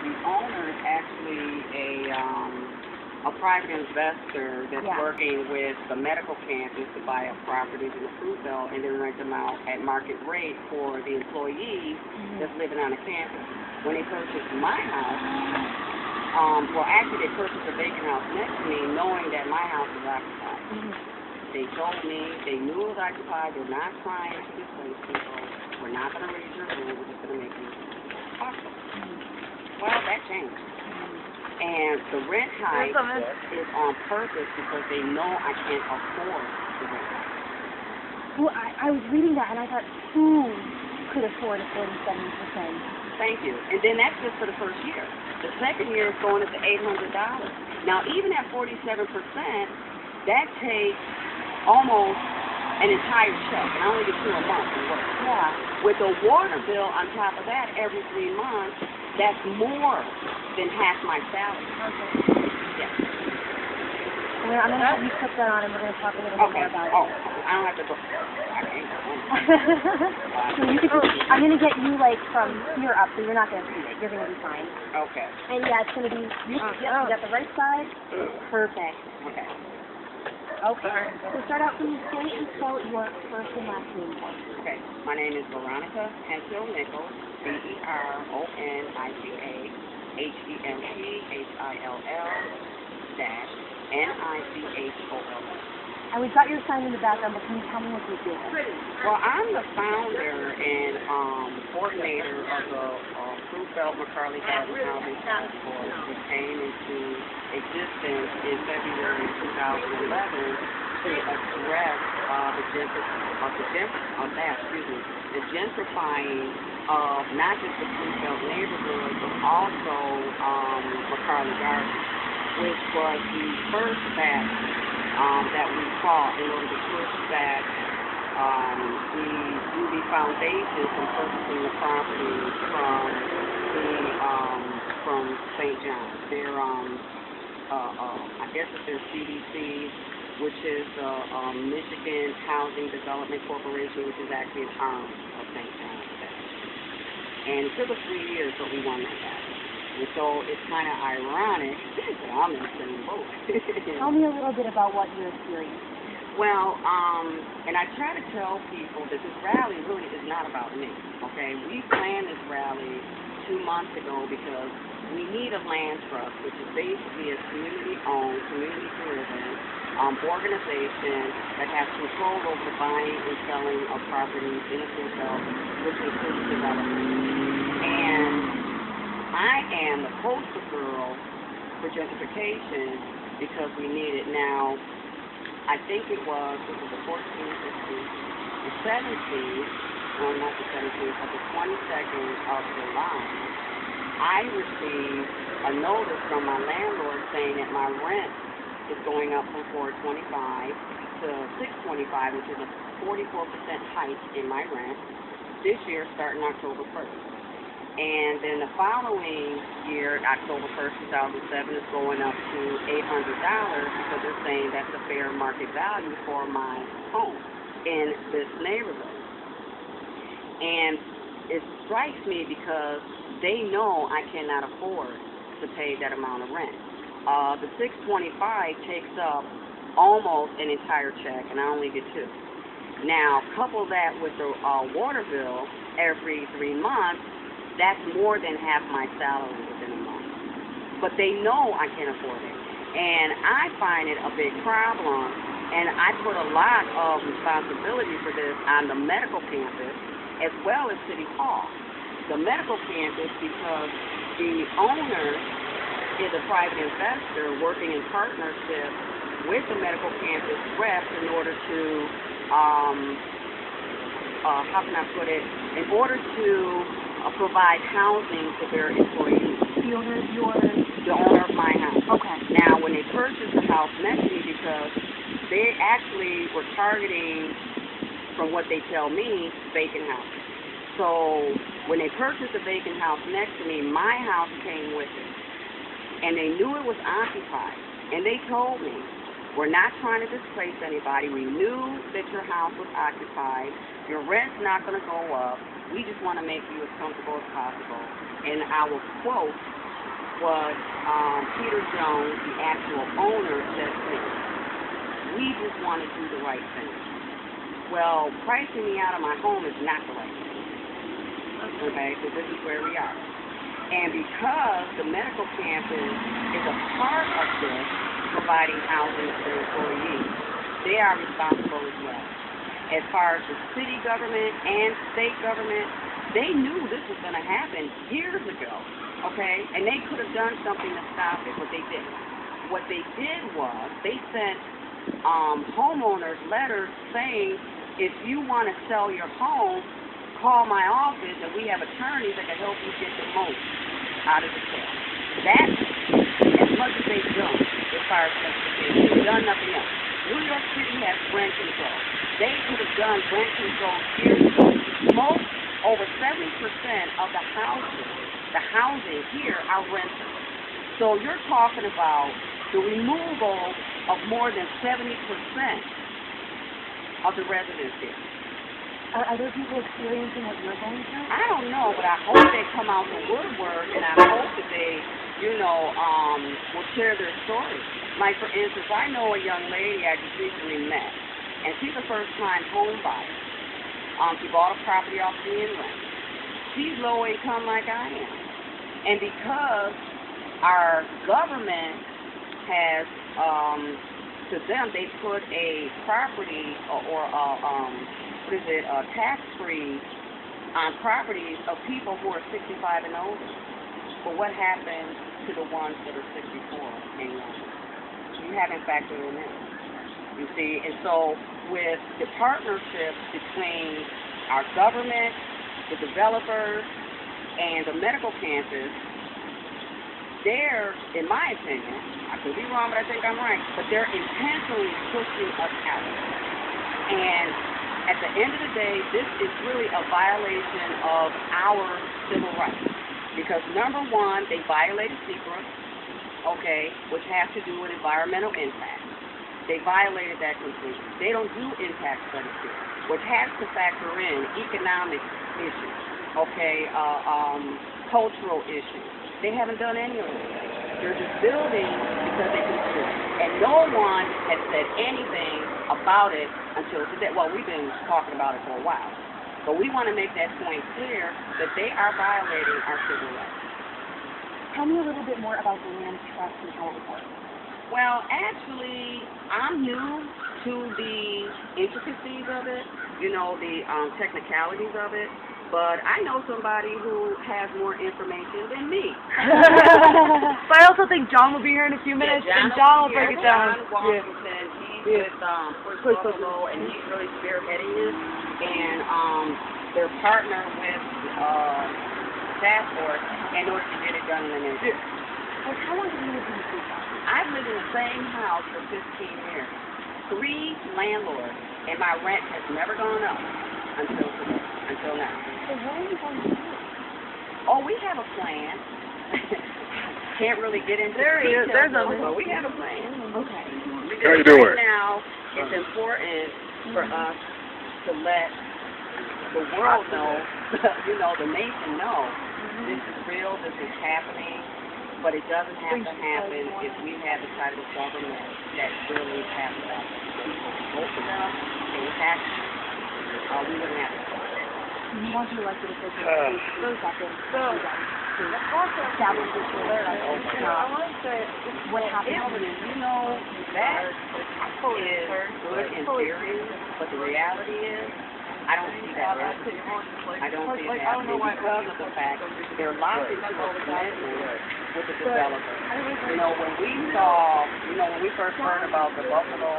the owner is actually a private investor that's working with the medical campus to buy up properties in the Fruitbelt and then rent them out at market rate for the employees that's living on the campus. When they purchased my house, well, actually they purchased a vacant house next to me knowing that my house was occupied. They told me they knew it was occupied. They're not trying to displace people. We're not going to raise your rent. We're just going to make you possible. Well, that changed. And the rent hike is on purpose because they know I can't afford the rent hike. Well, I was reading that and I thought, who could afford a 47%? Thank you. And then that's just for the first year. The second year is going up to $800. Now, even at 47%, that takes almost an entire check, and I only get $2 a month for work. Yeah. With a water bill on top of that every 3 months, that's more than half my salary. Okay. Yes. I'm going to have you put that on, and we're going to talk a little bit more about it. Oh, I don't have to go. I can't go. So you could, I'm going to get you, like, from here up, so you're not going to see it. You're going to be fine. Okay. And, yeah, it's going to be, you got the right side. Perfect. Okay. Okay. So start out from the state and spell your first and last name. Okay. My name is Veronica Hemphill-Nichols, VERONICA-HEMPHILL-NICHOL. And we've got your sign in the background, but can you tell me what you do? Well, I'm the founder and coordinator of the Fruitbelt McCarley Housing Task Force, which came into existence in February 2011 to address the gentrifying of not just the Fruitbelt neighborhood, but also McCarley Gardens, which was the first batch that we fought in order to push back the foundation from purchasing the property from St. John's. Their I guess it's their CDC, which is the Michigan Housing Development Corporation, which is actually an arm of St. John's. And it took us 3 years, but we won that battle. And so it's kind of ironic that I'm in the same boat. Tell me a little bit about what you experienced. Well, and I try to tell people that this rally really is not about me, okay? We planned this rally 2 months ago because we need a land trust, which is basically a community-owned, community-driven organization that has control over the buying and selling of properties in the Fruitbelt, which includes development. And I am the poster girl for gentrification because we need it now. I think it was the 14th, 15th, the 17th, no, not the 17th, but the 22nd of July, I received a notice from my landlord saying that my rent is going up from $425 to $625, which is a 44% hike in my rent this year starting October 1st. And then the following year, October 1st, 2007, is going up to $800 because they're saying that's the fair market value for my home in this neighborhood. And it strikes me because they know I cannot afford to pay that amount of rent. The $625 takes up almost an entire check, and I only get 2. Now, couple that with the water bill every 3 months, that's more than half my salary within a month. But they know I can't afford it. And I find it a big problem, and I put a lot of responsibility for this on the medical campus as well as City Hall. The medical campus because the owner is a private investor working in partnership with the medical campus reps in order to, how can I put it, in order to provide housing to their employees. The owner is the owner of my house. Okay. Now, when they purchased the house next to me, because they actually were targeting, from what they tell me, vacant houses. So when they purchased the vacant house next to me, my house came with it. And they knew it was occupied. And they told me, we're not trying to displace anybody. We knew that your house was occupied. Your rent's not going to go up. We just want to make you as comfortable as possible. And I will quote, what Peter Jones, the actual owner, said to me. We just want to do the right thing. Well, pricing me out of my home is not the right thing. Okay, so this is where we are. And because the medical campus is a part of this, providing housing to their employees, they are responsible as well. As far as the city government and state government, they knew this was going to happen years ago, okay? And they could have done something to stop it, but they didn't. What they did was they sent homeowners letters saying, if you want to sell your home, call my office, and we have attorneys that can help you get the most out of the sale. That's as much as they've done as far as gentrification. They've done nothing else. New York City has rent control. They could have done rent control years ago. Over 70% of the housing here are renters. So you're talking about the removal of more than 70% of the residents here. Are there people experiencing what you're going through? I don't know, but I hope they come out the woodwork, and I hope that they, will share their stories. Like, for instance, I know a young lady I just recently met, and she's a first-time home buyer. She bought a property off the inland. She's low income like I am. And because our government has, to them, they put a property or tax-free on properties of people who are 65 and older. But what happens to the ones that are 64 and younger? You haven't factored them in. You see, and so with the partnerships between our government, the developers, and the medical campus, they're, in my opinion, I could be wrong, but I think I'm right, but they're intentionally pushing us out. And at the end of the day, this is really a violation of our civil rights. Because number one, they violated secret, okay, which has to do with environmental impact. They violated that completely. They don't do impact studies here, which has to factor in economic issues, okay, cultural issues. They haven't done any of those. They're just building because they can do it. And no one has said anything about it until today. Well, we've been talking about it for a while. But we want to make that point clear that they are violating our civil rights. Tell me a little bit more about the land trust and how it works. Well, actually, I'm new to the intricacies of it, the technicalities of it. But I know somebody who has more information than me. But I also think John will be here in a few minutes, and John will break it down. John Washington, he's with Fruitbelt, and he's really spearheading this. And they're partnered with task force in order to get it done in the next year. How long have you lived in the Fruitbelt? I've lived in the same house for 15 years. 3 landlords, and my rent has never gone up until now. So what are you going to do? Oh, we have a plan. Can't really get into details, but we have a plan. Okay. How you doing? Right now, it's important for us to let the world know, the nation know, this is real, this is happening, but it doesn't have to happen if we have the type of government that really has that. Both of them, they have to. We wouldn't have to. You want to elect it for 30 seconds. So, establish this what happened? That is good in theory, but the reality is, I don't see that happening. I don't see it happening because of the fact they're locked into a commitment with the developer. When we first heard about the Buffalo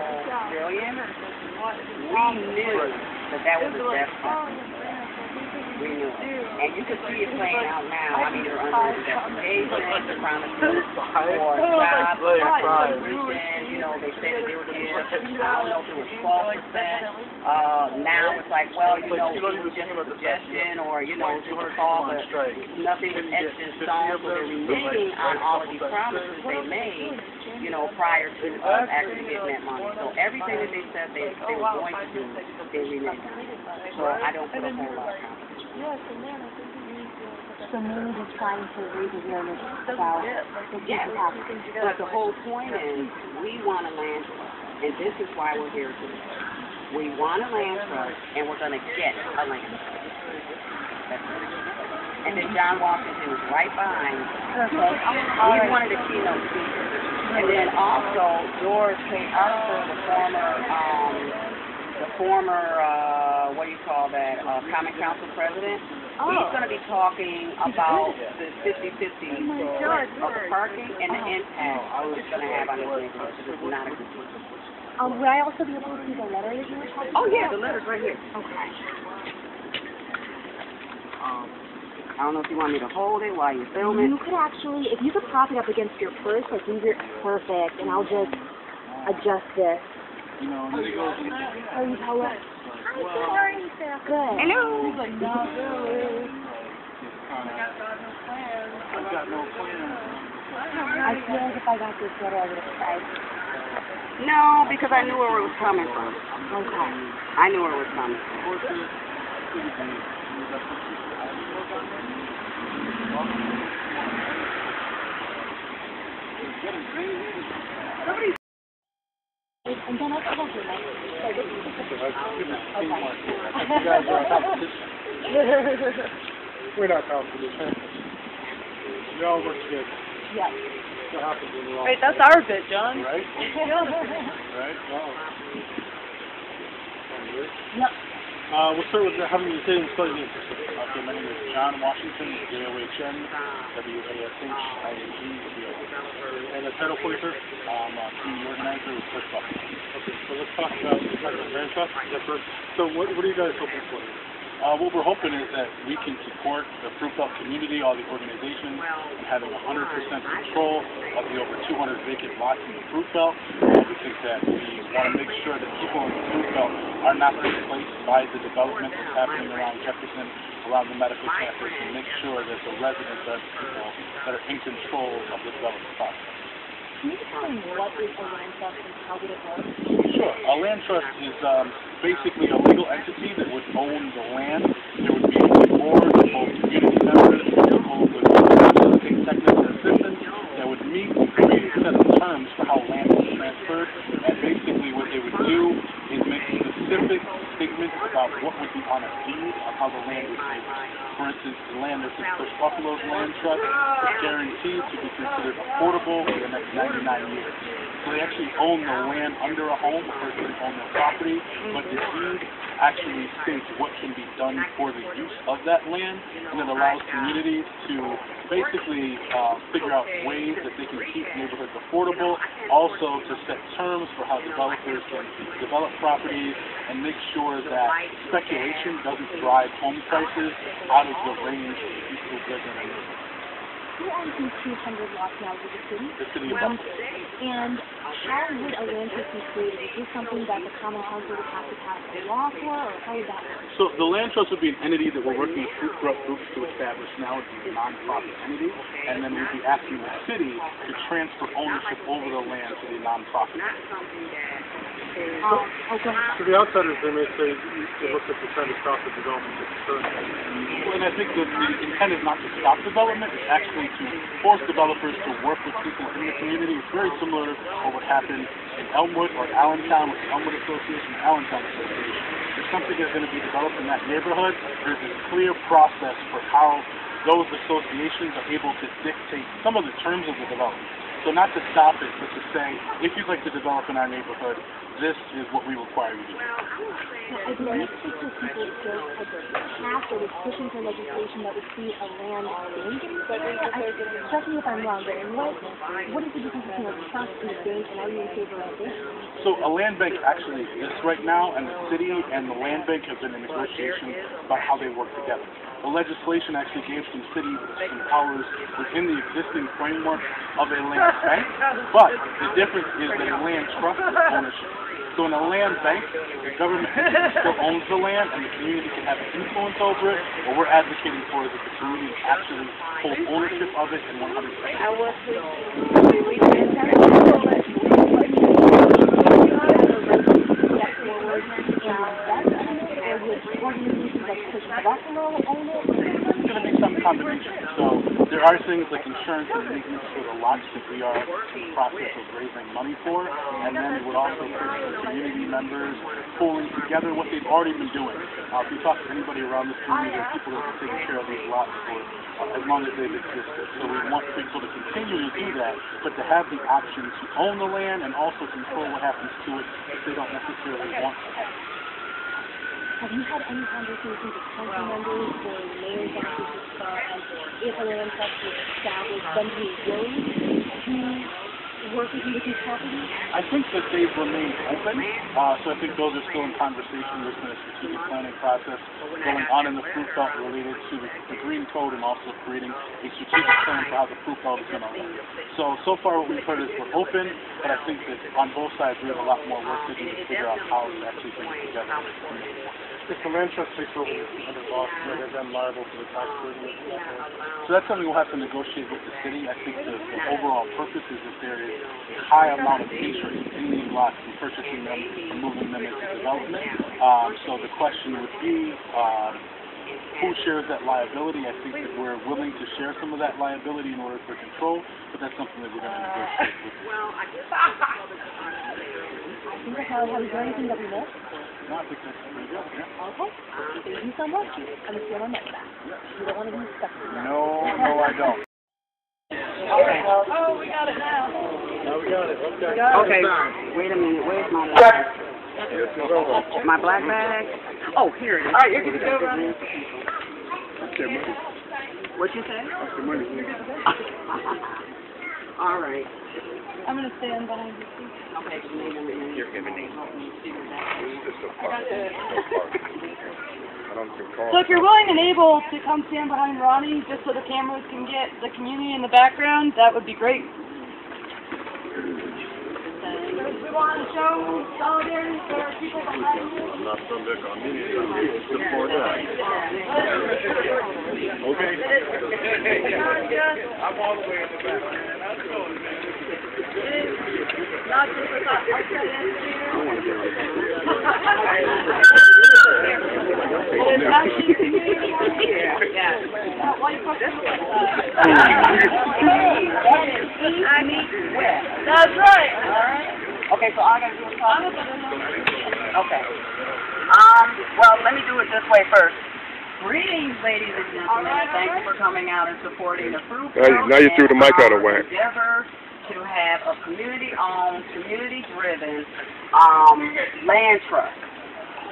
billion, we knew that was a death sentence. We knew it. And you can see it playing out now. I mean, they're under investigation, they're promising more jobs, they say that they were going to give, I don't know if it was 12%. Now it's like, it was just a suggestion or, just a call, but nothing was etched in stone. So they're reneging on all of these promises they made, prior to us actually getting that money. So everything that they said they were going to do, they reneged. So I don't put a whole lot of confidence. Yes, and then I think you need to So mainly just trying to raise awareness about the Yes, but the whole point is we want a land trust, and this is why we're here today. We want a land trust, and we're going to get a land trust. That's it. And then John Washington was right behind. Perfect. He's one of the keynote speakers. And then also George K. Arthur, the former what do you call that, Common Council president. He's going to be talking about the 50-50 of the parking and the impact it's going to have on this neighborhood. It's not a good thing. Would I also be able to see the letter that you were talking about? Oh, yeah, the letter's right here. Okay. I don't know if you want me to hold it while you film it. You could actually, if you could prop it up against your purse, like leave it perfect, and I'll just adjust this. How are you, Paula? Hi, good morning, Sarah. Good. Hello. He's like, no, really. I've got no plans. I feel like if I got this letter, I would have cried. No, because I knew where it was coming from. Okay. I knew where it was coming from. And then I forgot your name. So this is We're not competition. We all work together. Yes. What happens when we're all Wait, that's our bit, John. right? Right? Wow. Yep. We'll start with having the sitting closing system. Okay, my name is John Washington, John, W-A-S-H-I-N-G-W-O. And the title placer, I'm a community organizer with Fruitbelt. Okay, so let's talk about the land trust. So what are you guys hoping for? What we're hoping is that we can support the Fruitbelt community, all the organizations, and having 100% control of the over 200 vacant lots in the Fruitbelt. We think that we want to make sure that people in the Fruitbelt are not displaced by the development that's happening around Jefferson, around the medical campus, and make sure that the residents are people that are in control of the development process. Can you explain what is a land trust and how would it work? Sure. A land trust is basically a legal entity that would own the land. There would be a board of both community members, people with state technical assistance that would meet and create a set of terms for how land is transferred. And basically what they would do is make specific statements about what would be on a deed of how the land is used. For instance, the land that's in Push Buffalo's land trust is guaranteed to be considered affordable for the next 99 years. So they actually own the land under a home, the person owns the property, but the deed actually states what can be done for the use of that land, and it allows communities to basically figure out ways that they can keep neighborhoods affordable, also to set terms for how developers can develop properties and make sure that speculation doesn't drive home prices out of the range of people who live in a neighborhood. Who owns these 200 lots now? Is it the city? The city of Buffalo. And how would a land trust be created? Is this something that the Common Council would have to pass a law for, or how would that work? So the land trust would be an entity that we're working with Fruitbelt groups to establish now. It's a non-profit entity, and then we'd be asking the city to transfer ownership over the land to the non-profit. Okay. To the outsiders, they may say it looks like you're trying to stop the development of the current. Well, and I think that the intent is not to stop development, it's actually to force developers to work with people in the community. It's very similar to what happened in Elmwood or Allentown with the Elmwood Association and Allentown Association. If something is going to be developed in that neighborhood, there's a clear process for how those associations are able to dictate some of the terms of the development. So not to stop it, but to say, if you'd like to develop in our neighborhood, this is what we require you to do. I'd like to see people still pass or was pushing for legislation that would create a land bank in this area. Correct me if I'm wrong, but what is the difference between a trust and a bank, and are you in favor of this? So a land bank actually exists right now, and the city and the land bank have been in negotiations about how they work together. The legislation actually gave some cities some powers within the existing framework of a land bank, but the difference is that a land trust is ownership. So in a land bank, the government still owns the land and the community can have influence over it. What we're advocating for is that the community actually hold ownership of it and 100%. going to be some combination. So there are things like insurance and maintenance for the lots that we are in the process of raising money for, and then it would also take the community members pulling together what they've already been doing. If you talk to anybody around this community, there are people that have been taking care of these lots for as long as they've existed. So we want people to continue to do that, but to have the option to own the land and also control what happens to it if they don't necessarily want to own it. Have you had any conversations with council members or mayor's office as far as if a land trust was established, them being willing to work with you with these properties? I think that they've remained open, so I think those are still in conversation. There's been a strategic planning process going on in the Fruitbelt related to the Green Code and also creating a strategic plan for how the Fruitbelt is going to run. So far what we've heard is we're open, but I think that on both sides we have a lot more work to do to figure out how to actually bring it together. If the land trust takes over under law, they're then liable for the tax burden. So that's something we'll have to negotiate with the city. I think the overall purpose is that there is a high amount of interest in these lots and purchasing them and moving them into development. So the question would be, who shares that liability? I think that we're willing to share some of that liability in order for control, but that's something that we're going to negotiate with. I think that's how is there anything that we missed? No, I think that's pretty good, yeah. Okay. Thank you so much. I'm going to steal my money back. You don't want to be stuck with that. No, I don't. Okay. Oh, we got it now. Now we got it. Okay. Okay, wait a minute. Where's my bag? My black bag? Oh, here it is. All right, you can go, Ronnie. That's your money. What you say? That's your money. All right. I'm going to stand behind you. Okay, You're giving me. So if you're willing and able to come stand behind Ronnie just so the cameras can get the community in the background, that would be great. We want to show solidarity for people behind you. I'm not from the community. I'm support that. Okay. I'm all the way in the back, man. That's cool, man. Not just a thought. It's actually community. Yeah. Why you fucking I mean, where? That's right. All right. Okay, so I gotta do a talk. Okay. Well, let me do it this way first. Greetings, ladies and gentlemen. Thank you for coming out and supporting the Fruitbelt. Now you threw the mic out of whack. Endeavor to have a community-owned, community-driven land trust.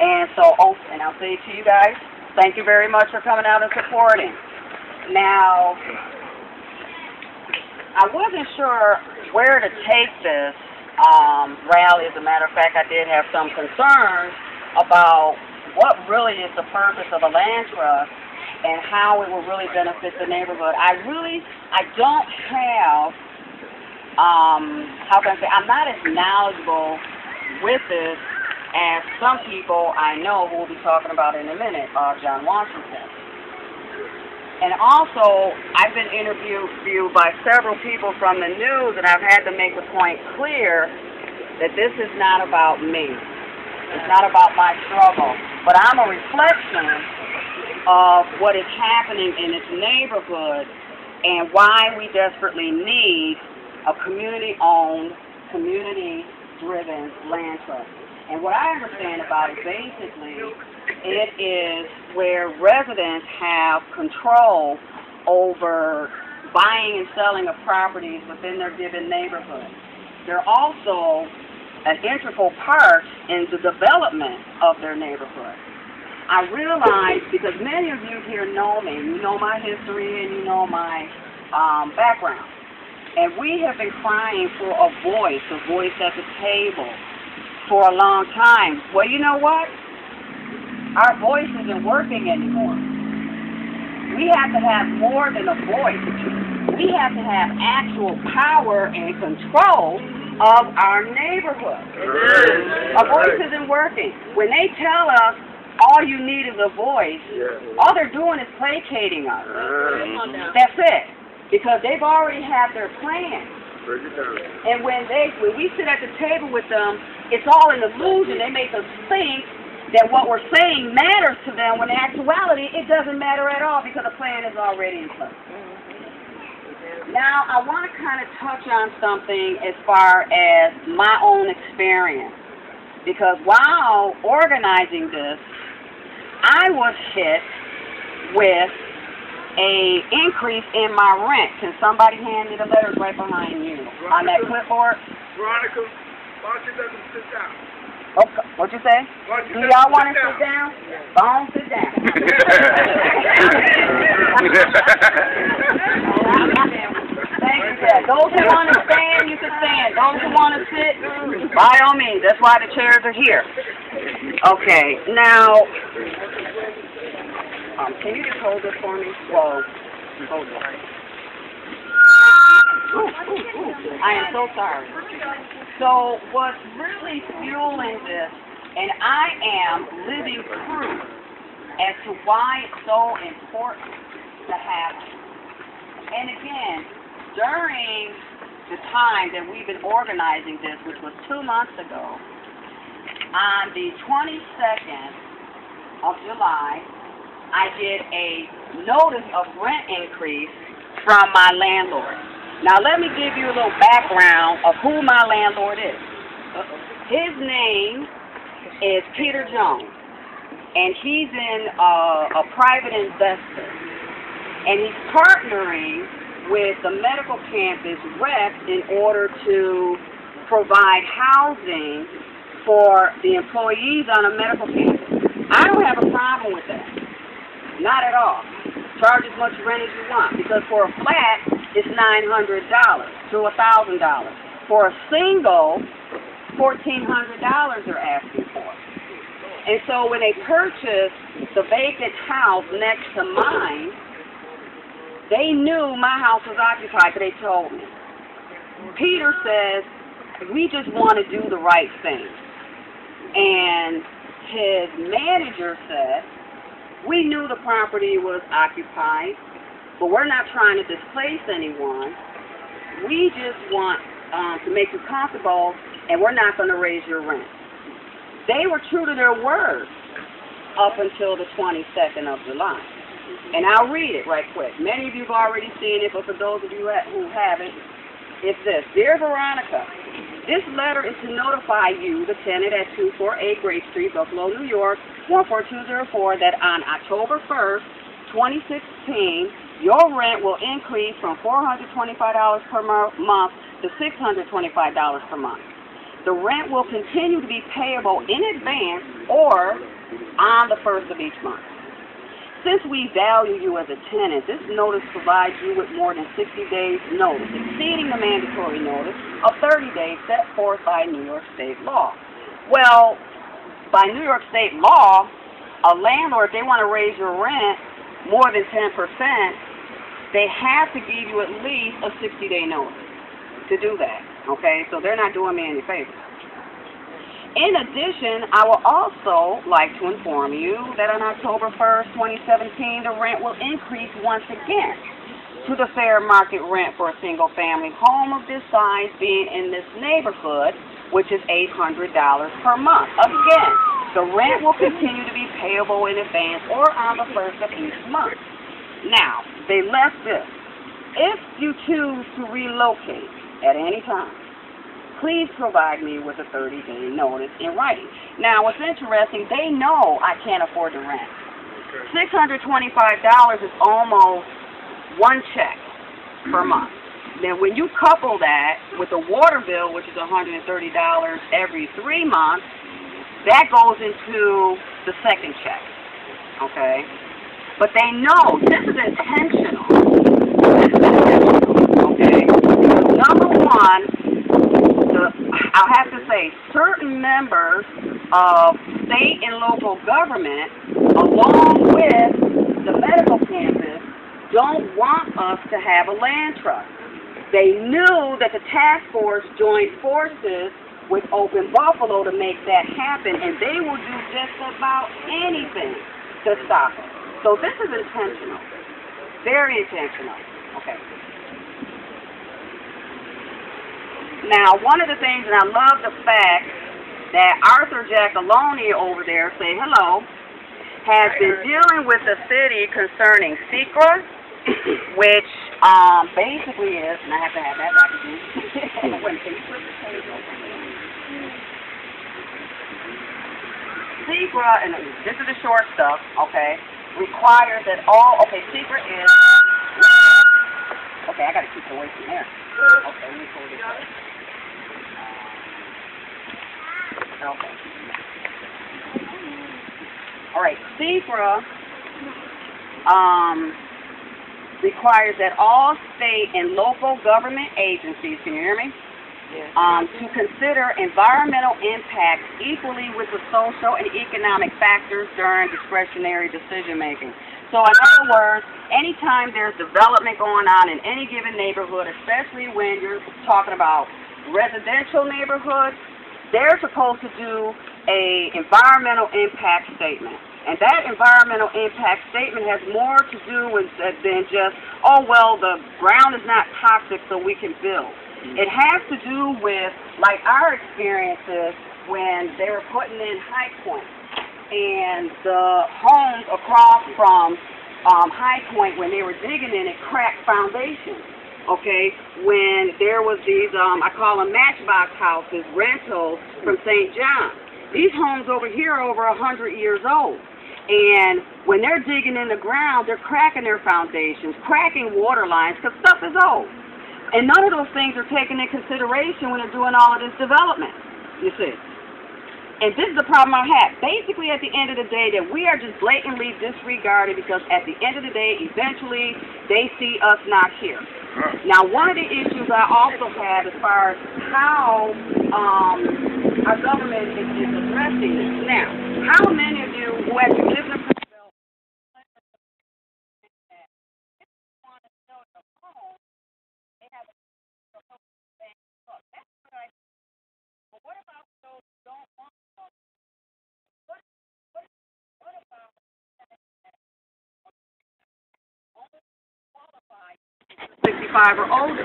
And so, and I'll say to you guys, thank you very much for coming out and supporting. Now, I wasn't sure where to take this rally. As a matter of fact, I did have some concerns about what really is the purpose of a land trust and how it will really benefit the neighborhood. I don't have, how can I say, I'm not as knowledgeable with this as some people I know who will be talking about in a minute, John Washington. And also, I've been interviewed by several people from the news, and I've had to make the point clear that this is not about me. It's not about my struggle, but I'm a reflection of what is happening in this neighborhood and why we desperately need a community-owned, community-driven land trust. And what I understand about it, basically, it is where residents have control over buying and selling of properties within their given neighborhood. They're also an integral part in the development of their neighborhood. I realize, because many of you here know me, you know my history and you know my background, and we have been crying for a voice at the table for a long time. Well, you know what? Our voice isn't working anymore. We have to have more than a voice. We have to have actual power and control of our neighborhood. Our voice isn't working. When they tell us all you need is a voice, all they're doing is placating us. That's it. Because they've already had their plan. And when we sit at the table with them, it's all an illusion. They make us think that what we're saying matters to them, when in actuality it doesn't matter at all because the plan is already in place. Now, I want to kind of touch on something as far as my own experience, because while organizing this, I was hit with an increase in my rent. Can somebody hand me the letters right behind you on that clipboard? Veronica, why don't you let them sit down? Okay, what'd you say? Do y'all want to sit down? Go on, sit down. Thank you, Dad. Those who want to stand, you can stand. Those who want to sit, by all means. That's why the chairs are here. Okay, now, can you just hold this for me? Whoa, hold it. I am so sorry. So what's really fueling this, and I am living proof as to why it's so important to have it. And again, during the time that we've been organizing this, which was 2 months ago, on the 22nd of July, I did a notice of rent increase from my landlord. Now, let me give you a little background of who my landlord is. His name is Peter Jones, and he's in a private investor, and he's partnering with the medical campus reps in order to provide housing for the employees on a medical campus. I don't have a problem with that. Not at all. Charge as much rent as you want, because for a flat, it's $900 to $1,000. For a single, $1,400 they're asking for. And so when they purchased the vacant house next to mine, they knew my house was occupied, but they told me. Peter says, we just want to do the right thing. And his manager said, we knew the property was occupied, but we're not trying to displace anyone. We just want to make you comfortable, and we're not going to raise your rent. They were true to their word up until the 22nd of July. And I'll read it right quick. Many of you have already seen it, but for those of you who haven't, it's this. Dear Veronica, this letter is to notify you, the tenant at 248 Grape Street, Buffalo, New York, 14204, that on October 1st, 2016, your rent will increase from $425 per month to $625 per month. The rent will continue to be payable in advance or on the first of each month. Since we value you as a tenant, this notice provides you with more than 60 days notice, exceeding the mandatory notice of 30 days set forth by New York State law. Well, by New York State law, a landlord, if they want to raise your rent more than 10%, they have to give you at least a 60-day notice to do that, okay? So they're not doing me any favors. In addition, I would also like to inform you that on October 1st, 2017, the rent will increase once again to the fair market rent for a single-family home of this size being in this neighborhood, which is $800 per month. Again, the rent will continue to be payable in advance or on the first of each month. Now, they left this. If you choose to relocate at any time, please provide me with a 30-day notice in writing. Now, what's interesting, they know I can't afford the rent. $625 is almost one check per month. Then when you couple that with the water bill, which is $130 every 3 months, that goes into the second check, okay? But they know this is intentional. Okay? Because number one, I'll have to say, certain members of state and local government, along with the medical campus, don't want us to have a land trust. They knew that the task force joined forces with Open Buffalo to make that happen, and they will do just about anything to stop it. So this is intentional, very intentional. Okay. Now, one of the things, and I love the fact that Arthur Giacalone over there, say hello, has been dealing with the city concerning SECRA, which basically is, and I have to have that back again. SECRA, and this is the short stuff, okay, requires that all, okay, SECRA is, okay, I got to keep it away from there. Okay, let me pull this up. Okay. All right, SECRA requires that all state and local government agencies, can you hear me? Yes. To consider environmental impacts equally with the social and economic factors during discretionary decision making. So in other words, anytime there's development going on in any given neighborhood, especially when you're talking about residential neighborhoods, they're supposed to do an environmental impact statement. And that environmental impact statement has more to do with than just, oh, well, the ground is not toxic so we can build. It has to do with, like our experiences when they were putting in High Point. And the homes across from High Point, when they were digging in it, cracked foundations, okay? When there was these, I call them matchbox houses, rentals from St. John. These homes over here are over 100 years old. And when they're digging in the ground, they're cracking their foundations, cracking water lines, because stuff is old. And none of those things are taken into consideration when they're doing all of this development, you see. And this is the problem I have. Basically, at the end of the day, that we are just blatantly disregarded because at the end of the day, eventually, they see us not here. Now, one of the issues I also have as far as how our government is addressing this. Now, how many of you who actually live in a Fruitbelt want to build a home, they have a bank book. That's what I do. But what about those who don't want to? What about only qualified 65 or older?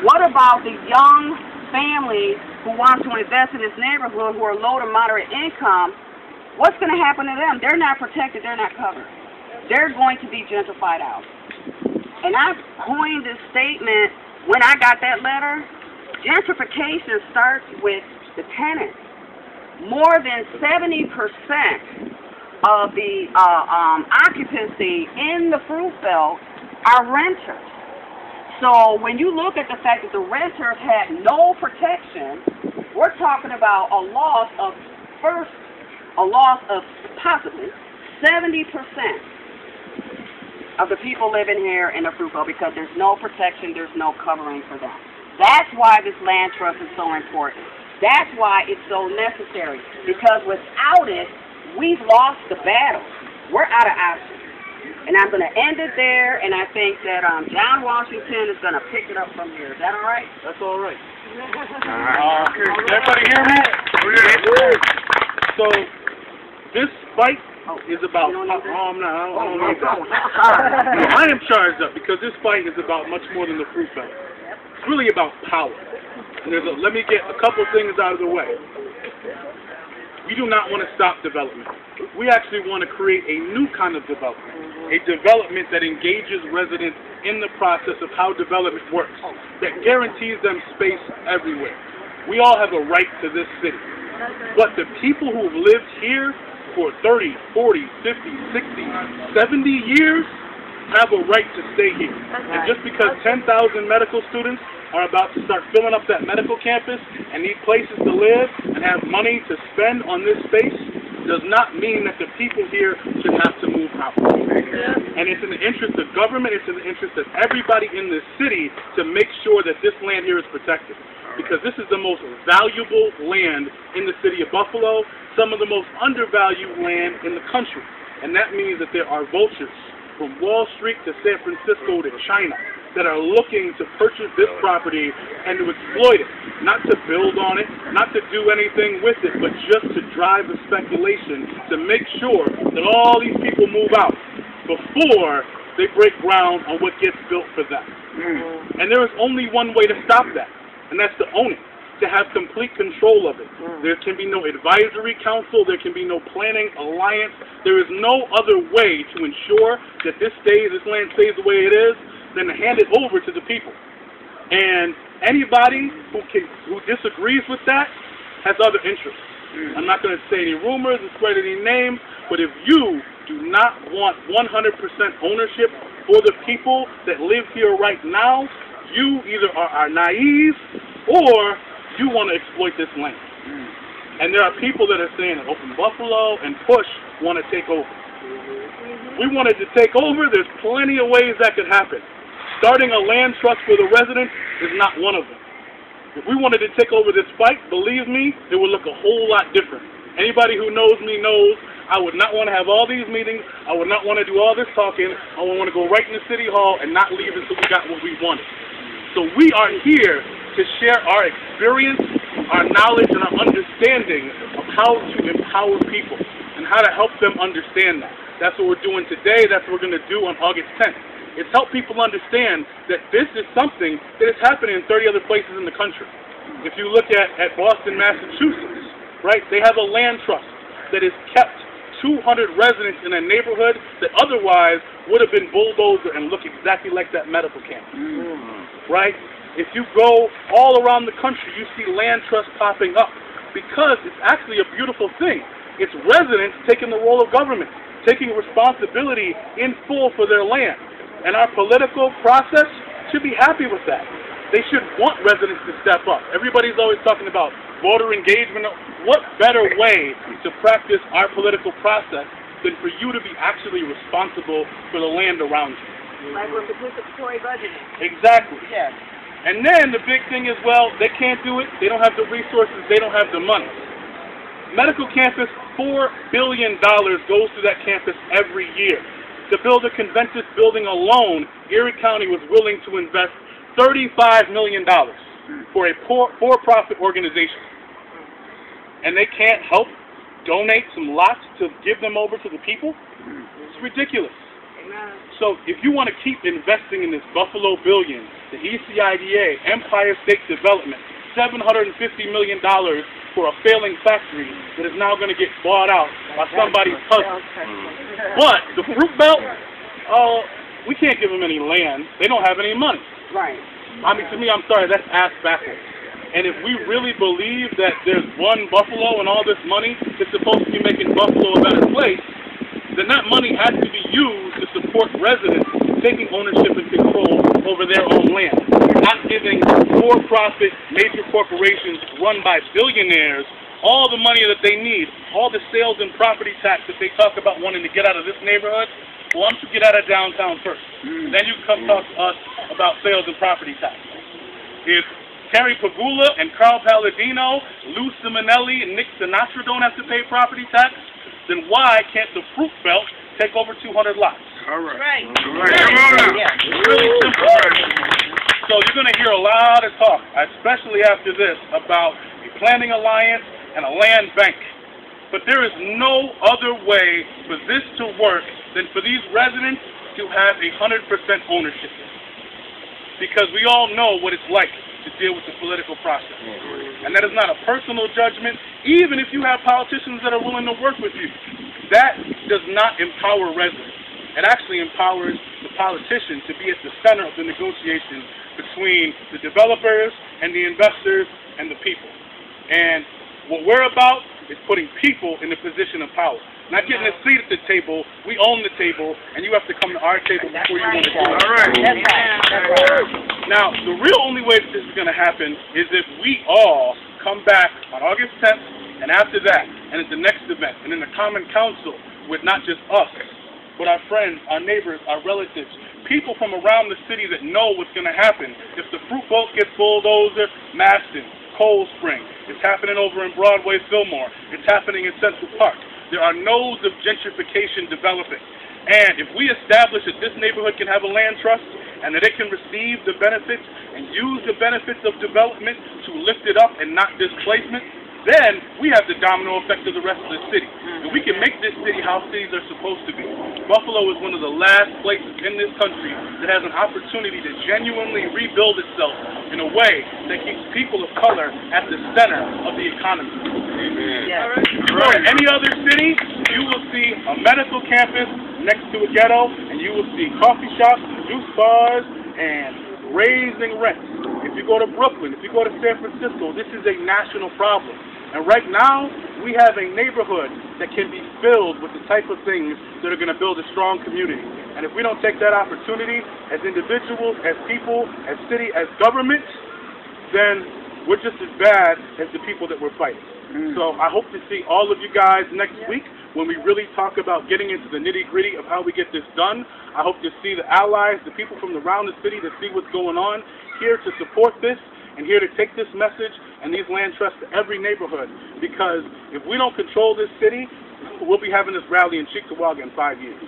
What about the young families who want to invest in this neighborhood who are low to moderate income? What's going to happen to them? They're not protected. They're not covered. They're going to be gentrified out. And I coined this statement when I got that letter. Gentrification starts with the tenants. More than 70% of the occupancy in the Fruitbelt are renters. So when you look at the fact that the renters had no protection, we're talking about a loss of possibly 70% of the people living here in the Fruitbelt because there's no protection, there's no covering for them. That's why this land trust is so important. That's why it's so necessary, because without it, we've lost the battle. We're out of options. And I'm going to end it there, and I think that John Washington is going to pick it up from here. Is that all right? That's all right. Everybody hear me? So, this fight is about... I am charged up because this fight is about much more than the Fruitbelt. It's really about power. Let me get a couple things out of the way. We do not want to stop development. We actually want to create a new kind of development, a development that engages residents in the process of how development works, that guarantees them space everywhere. We all have a right to this city, but the people who've lived here for 30, 40, 50, 60, 70 years have a right to stay here. And just because 10,000 medical students are about to start filling up that medical campus and need places to live and have money to spend on this space does not mean that the people here should have to move out. And it's in the interest of government, it's in the interest of everybody in this city to make sure that this land here is protected. Because this is the most valuable land in the city of Buffalo, some of the most undervalued land in the country. And that means that there are vultures from Wall Street to San Francisco to China that are looking to purchase this property and to exploit it, not to build on it, not to do anything with it, but just to drive the speculation to make sure that all these people move out before they break ground on what gets built for them. And there is only one way to stop that, and that's to own it. to have complete control of it. There can be no advisory council. There can be no planning alliance. There is no other way to ensure that this land stays the way it is than to hand it over to the people. And anybody who disagrees with that has other interests. I'm not going to say any rumors and spread any names, but if you do not want 100% ownership for the people that live here right now, you either are naive or you want to exploit this land. And there are people that are saying that Open Buffalo and Push want to take over. We wanted to take over. There's plenty of ways that could happen. Starting a land trust for the residents is not one of them. If we wanted to take over this fight, believe me, it would look a whole lot different. Anybody who knows me knows I would not want to have all these meetings. I would not want to do all this talking. I would want to go right into City Hall and not leave until we got what we wanted. So we are here to share our experience, our knowledge, and our understanding of how to empower people and how to help them understand that. That's what we're doing today. That's what we're going to do on August 10th. It's help people understand that this is something that is happening in 30 other places in the country. If you look at Boston, Massachusetts, right, they have a land trust that has kept 200 residents in a neighborhood that otherwise would have been bulldozed and look exactly like that medical camp, right? If you go all around the country, you see land trusts popping up because it's actually a beautiful thing. It's residents taking the role of government, taking responsibility in full for their land. And our political process should be happy with that. They should want residents to step up. Everybody's always talking about voter engagement. What better way to practice our political process than for you to be actually responsible for the land around you? Like with participatory budgeting. Exactly. Yes. And then the big thing is, well, they can't do it. They don't have the resources. They don't have the money. Medical campus, $4 billion goes to that campus every year. To build a Conventus building alone, Erie County was willing to invest $35 million for a for-profit organization. And they can't help donate some lots to give them over to the people? It's ridiculous. So if you want to keep investing in this Buffalo Billion, the ECIDA, Empire State Development, $750 million for a failing factory that is now going to get bought out by somebody's cousin. But the Fruitbelt, we can't give them any land. They don't have any money. Right. I mean, to me, I'm sorry, that's ass backwards. And if we really believe that there's one Buffalo and all this money is supposed to be making Buffalo a better place, then that money has to be used to support residents taking ownership and control over their own land, not giving for-profit major corporations run by billionaires all the money that they need, all the sales and property tax that they talk about wanting to get out of this neighborhood. Well, why don't you get out of downtown first? Then you come talk to us about sales and property tax. If Terry Pagula and Carl Palladino, Lou Simonelli, and Nick Sinatra don't have to pay property tax, then why can't the Fruitbelt take over 200 lots? All right. Right. All right. Come on now. Yeah. It's really simple. So you're going to hear a lot of talk, especially after this, about a planning alliance and a land bank. But there is no other way for this to work than for these residents to have 100% ownership. Because we all know what it's like to deal with the political process. And that is not a personal judgment, even if you have politicians that are willing to work with you. That does not empower residents. It actually empowers the politician to be at the center of the negotiation between the developers and the investors and the people. And what we're about is putting people in the position of power. Not getting a seat at the table. We own the table, and you have to come to our table before you want to do it. All right. Now, the real only way that this is going to happen is if we all come back on August 10th and after that, and at the next event, and in the Common Council with not just us, but our friends, our neighbors, our relatives, people from around the city that know what's going to happen. If the Fruitbelt gets bulldozed, Maston, Cold Spring, it's happening over in Broadway, Fillmore, it's happening in Central Park. There are nodes of gentrification developing. And if we establish that this neighborhood can have a land trust and that it can receive the benefits and use the benefits of development to lift it up and not displacement, then we have the domino effect of the rest of the city. And and we can make this city how cities are supposed to be. Buffalo is one of the last places in this country that has an opportunity to genuinely rebuild itself in a way that keeps people of color at the center of the economy. Amen. Yes. Or in any other city, you will see a medical campus next to a ghetto, and you will see coffee shops, juice bars, and raising rents. If you go to Brooklyn, if you go to San Francisco, this is a national problem. And right now, we have a neighborhood that can be filled with the type of things that are going to build a strong community. And if we don't take that opportunity as individuals, as people, as city, as government, then we're just as bad as the people that we're fighting. So I hope to see all of you guys next week when we really talk about getting into the nitty-gritty of how we get this done. I hope to see the allies, the people from around the city that see what's going on, here to support this and here to take this message and these land trusts to every neighborhood. Because if we don't control this city, we'll be having this rally in Cheektowaga in 5 years.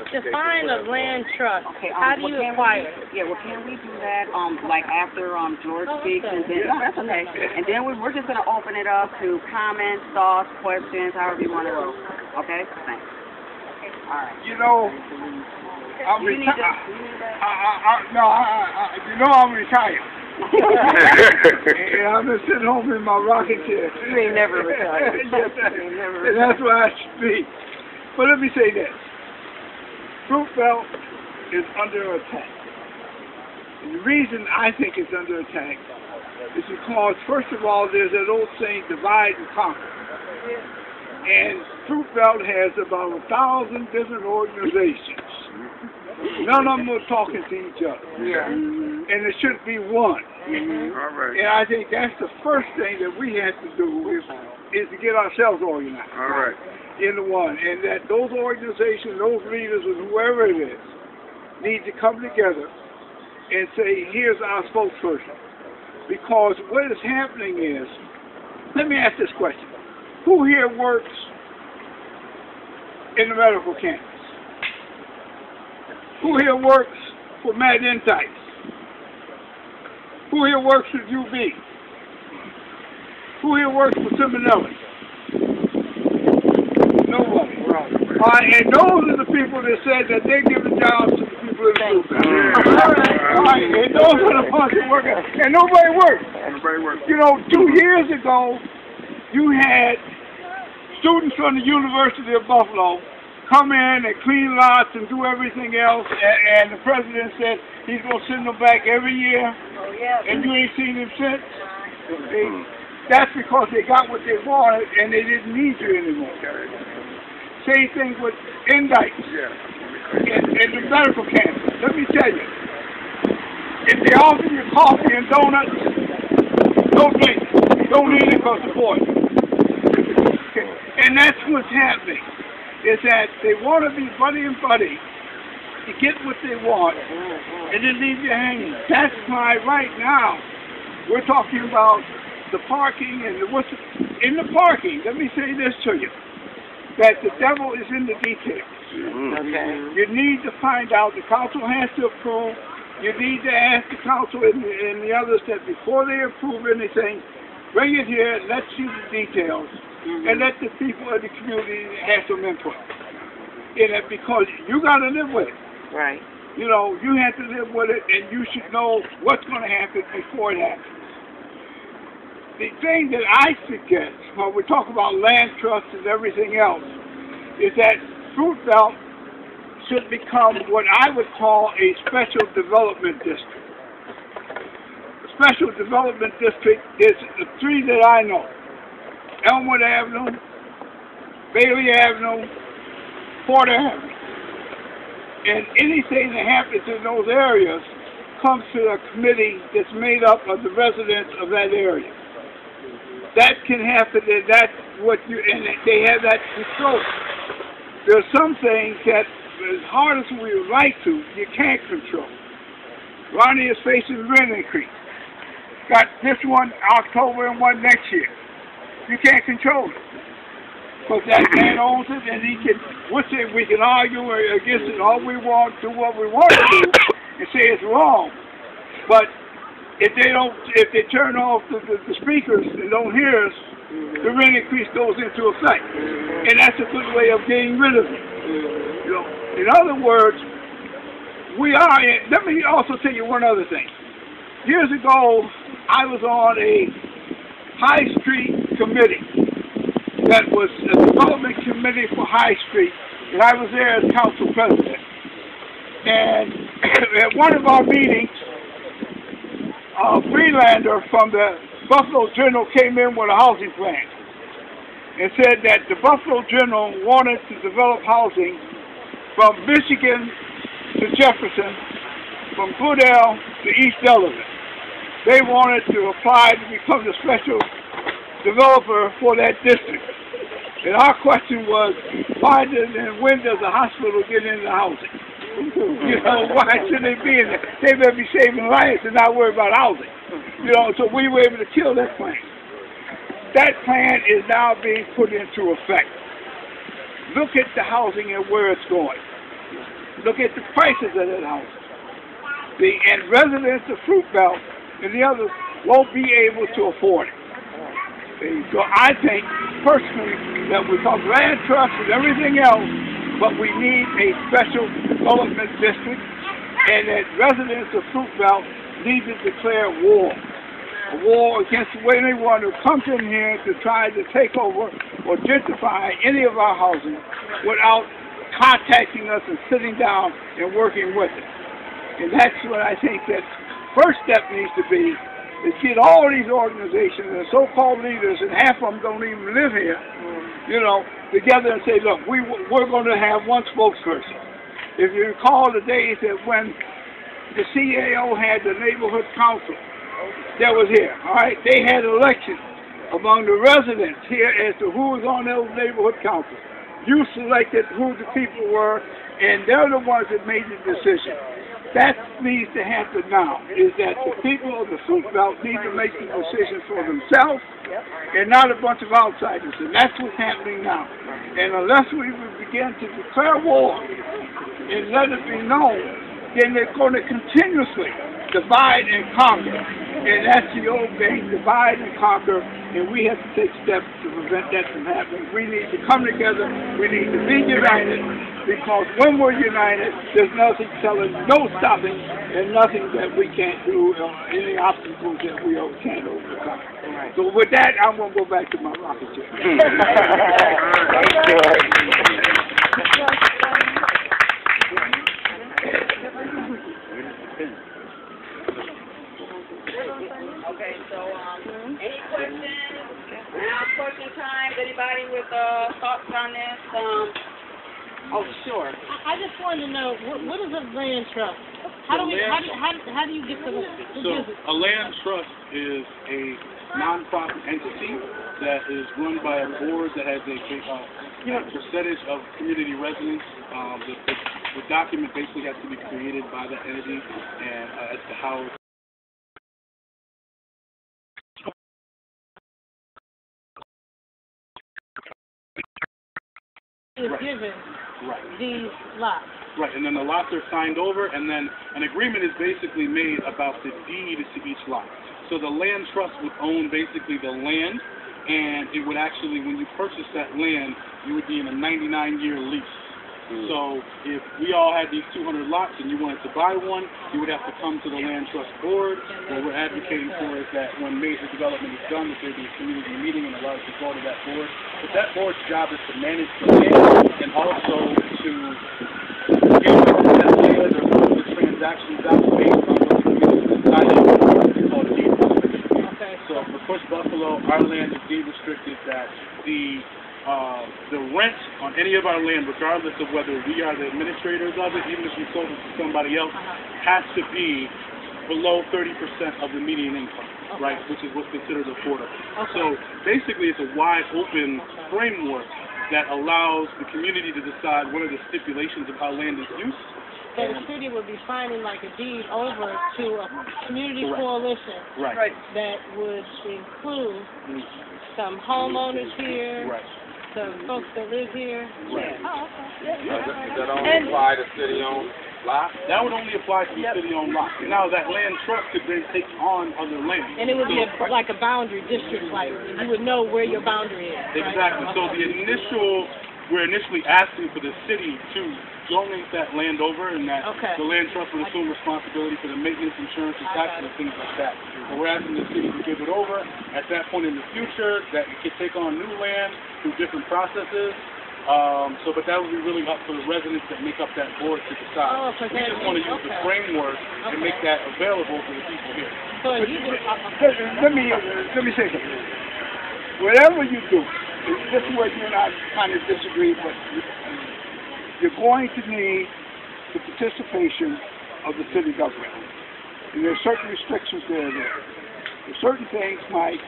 Define a land trust. Okay, How do you acquire it? Yeah, well, can we do that, like after George speaks, and then, no, that's okay. And then we're just going to open it up to comments, thoughts, questions, however you want to go. Okay? Thanks. All right. You know, I'm retired. I'm retired. And I've been sitting home in my rocking chair. You ain't never retired. Yes, and that's why I speak. But let me say this. Fruitbelt is under attack. And the reason I think it's under attack is because, first of all, there's that old saying, divide and conquer. And Fruitbelt has about 1,000 different organizations. None of them are talking to each other. Yeah. And it should be one. All right. And I think that's the first thing that we have to do is to get ourselves organized. All right. Into one. And that those organizations, those leaders, and whoever it is, need to come together and say, here's our spokesperson. Because what is happening is, let me ask this question. Who here works in the medical campus? Who here works for Mad Entice? Who here works for UB? Who here works for Simonelli? Nobody. And those are the people that said that they give the jobs to the people in the group. And those are the ones that work. And nobody works. Nobody works. You know, 2 years ago, you had students from the University of Buffalo come in and clean lots and do everything else, and the president said he's going to send them back every year, and you ain't seen them since. That's because they got what they wanted, and they didn't need you anymore. Same thing with indicts in the medical campus. Let me tell you, if they offer you coffee and donuts, don't drink it. Don't eat it because it's poison. And that's what's happening, is that they want to be buddy and buddy to get what they want, and then leave you hanging. That's why right now we're talking about the parking and in the parking. Let me say this to you, that the devil is in the details. Okay. You need to find out, the council has to approve. You need to ask the council and the others that before they approve anything, bring it here, let's see the details, and let the people of the community have some input in it, because you got to live with it. Right. You know, you have to live with it, and you should know what's going to happen before it happens. The thing that I suggest, when we talk about land trusts and everything else, is that Fruitbelt should become what I would call a special development district. A special development district is the three that I know: Elmwood Avenue, Bailey Avenue, Porter Avenue. And anything that happens in those areas comes to a committee that's made up of the residents of that area. That can happen, and that's what and they have that control. There are some things that, as hard as we would like to, you can't control. Ronnie is facing rent increase. Got this one October and one next year. You can't control it. Because that man owns it, and he can, we can argue against it all we want, do what we want to do, and say it's wrong. But if they turn off the speakers and don't hear us, the rent increase goes into effect. And that's a good way of getting rid of it. You know, in other words, let me also tell you one other thing. Years ago, I was on a High Street committee that was a development committee for High Street, and I was there as council president. And at one of our meetings, a Freelander from the Buffalo Journal came in with a housing plan and said that the Buffalo Journal wanted to develop housing from Michigan to Jefferson, from Goodell to East Delaware. They wanted to apply to become the special developer for that district. And our question was, when does the hospital get into housing? You know, why should they be in there? They better be saving lives and not worry about housing. You know, so we were able to kill that plan. That plan is now being put into effect. Look at the housing and where it's going. Look at the prices of that housing. And residents of Fruitbelt and the others won't be able to afford it. So I think, personally, that we talk land trusts and everything else, but we need a special development district, and that residents of Fruitbelt need to declare war. A war against anyone who comes in here to try to take over or gentrify any of our housing without contacting us and sitting down and working with it. And that's what I think that first step needs to be, is get all these organizations and so-called leaders, and half of them don't even live here, you know, together and say, look, we're going to have one spokesperson. If you recall the days that when the CAO had the neighborhood council that was here, all right, they had elections among the residents here as to who was on those neighborhood councils. You selected who the people were, and they're the ones that made the decision. That needs to happen now, is that the people of the Fruitbelt need to make the decisions for themselves and not a bunch of outsiders. And that's what's happening now. And unless we begin to declare war and let it be known, then they're going to continuously divide and conquer. And that's the old game, divide and conquer. And we have to take steps to prevent that from happening. We need to come together. We need to be united, because when we're united, there's nothing telling, no stopping, and nothing that we can't do, any obstacles that we can't overcome. So with that, I'm going to go back to my rocket chair. Okay, so any questions? Now question time. Anybody with thoughts on this? Oh, sure. I just wanted to know, what is a land trust? How do you get to the So a land trust is a non-profit entity that is run by a board that has a percentage of community residents. The document basically has to be created by the entity, and as to how is given these lots. Right, and then the lots are signed over, and then an agreement is basically made about the deed to each lot. So the land trust would own basically the land, and it would actually, when you purchase that land, you would be in a 99-year lease. So if we all had these 200 lots and you wanted to buy one, you would have to come to the land trust board. What we're advocating for is that when major development is done, that there be a community meeting and allow us to go to that board. But that board's job is to manage the land and also to get that land or put the transactions out based on what the community decided. It's called deed restricted. Okay. So for Push Buffalo, our land is deed restricted, that the rent on any of our land, regardless of whether we are the administrators of it, even if we sold it to somebody else, has to be below 30% of the median income, right, which is what's considered affordable. So basically it's a wide open framework that allows the community to decide what are the stipulations of how land is used. So the city would be signing like a deed over to a community coalition that would include some homeowners here, some folks that live here. Does that only apply to city-owned lot? That would only apply to the city-owned lot. Now, that land trust could then take on other land. And it would be like a boundary district, like you would know where your boundary is. Right? Exactly. So we're initially asking for the city to donate that land over, and that the land trust would assume responsibility for the maintenance, insurance, and taxes, and things like that. And we're asking the city to give it over. At that point in the future, that it could take on new land through different processes. But that would be really up for the residents that make up that board to decide. We just want to use the framework and make that available for the people here. Let me say something. Whatever you do, this is where you and I kind of disagree, but you're going to need the participation of the city government. And there's certain restrictions there. There's certain things like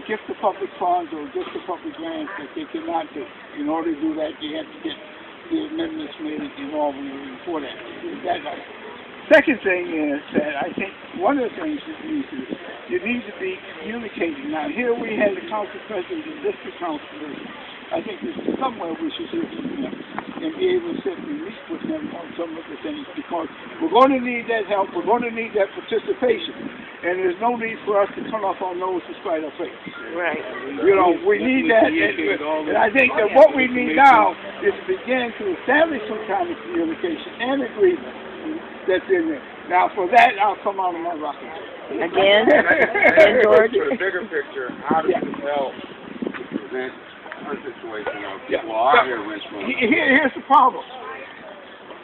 gift of public funds or gift of public grants that they cannot do. In order to do that, you have to get the amendments made involved for that. Second thing is that I think one of the things you need to be communicating. Now, here we had the council president and district councilors. I think there's somewhere we should hear from them and be able to sit and meet with them on some of the things, because we're going to need that help. We're going to need that participation. And there's no need for us to turn off our nose to spite our face. Right. You know, we need that. And I think that what we need now is to begin to establish some kind of communication and agreement that's in there. Now, for that, I'll come out of my rocking chair. Again, George. For the bigger picture, how does it help prevent our situation of people are here in Richmond? Here's the problem.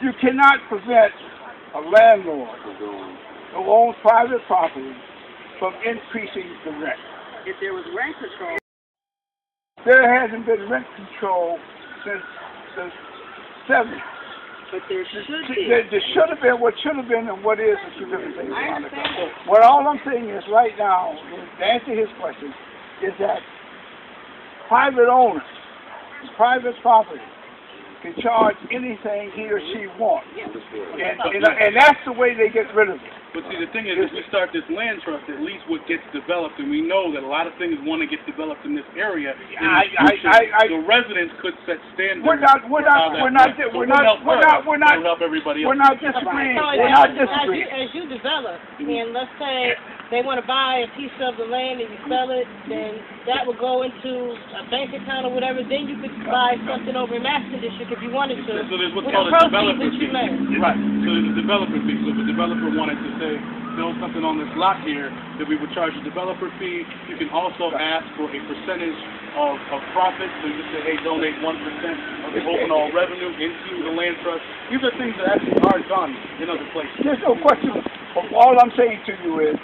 You cannot prevent a landlord who owns private property from increasing the rent. if there was rent control. There hasn't been rent control since the 70s. But there should be. There should have been. What should have been and what is two different things. I understand. What all I'm saying is right now, to answer his question, is that private owners, private property, can charge anything he or she wants. And that's the way they get rid of it. But see, the thing is, if we start this land trust, at least what gets developed, and we know that a lot of things want to get developed in this area, the residents could set standards. We're not disagreeing. As you develop, and let's say they want to buy a piece of the land and you sell it, then that will go into a bank account or whatever. Then you could buy something over in Maston District if you wanted to. So there's what's called a developer fee. Right. So there's a developer fee. So if a developer wanted to say, build something on this lot here, that we would charge a developer fee. You can also ask for a percentage of profit. So you say, hey, donate 1% of the overall revenue into the land trust. These are things that actually are done in other places. There's no question. All I'm saying to you is,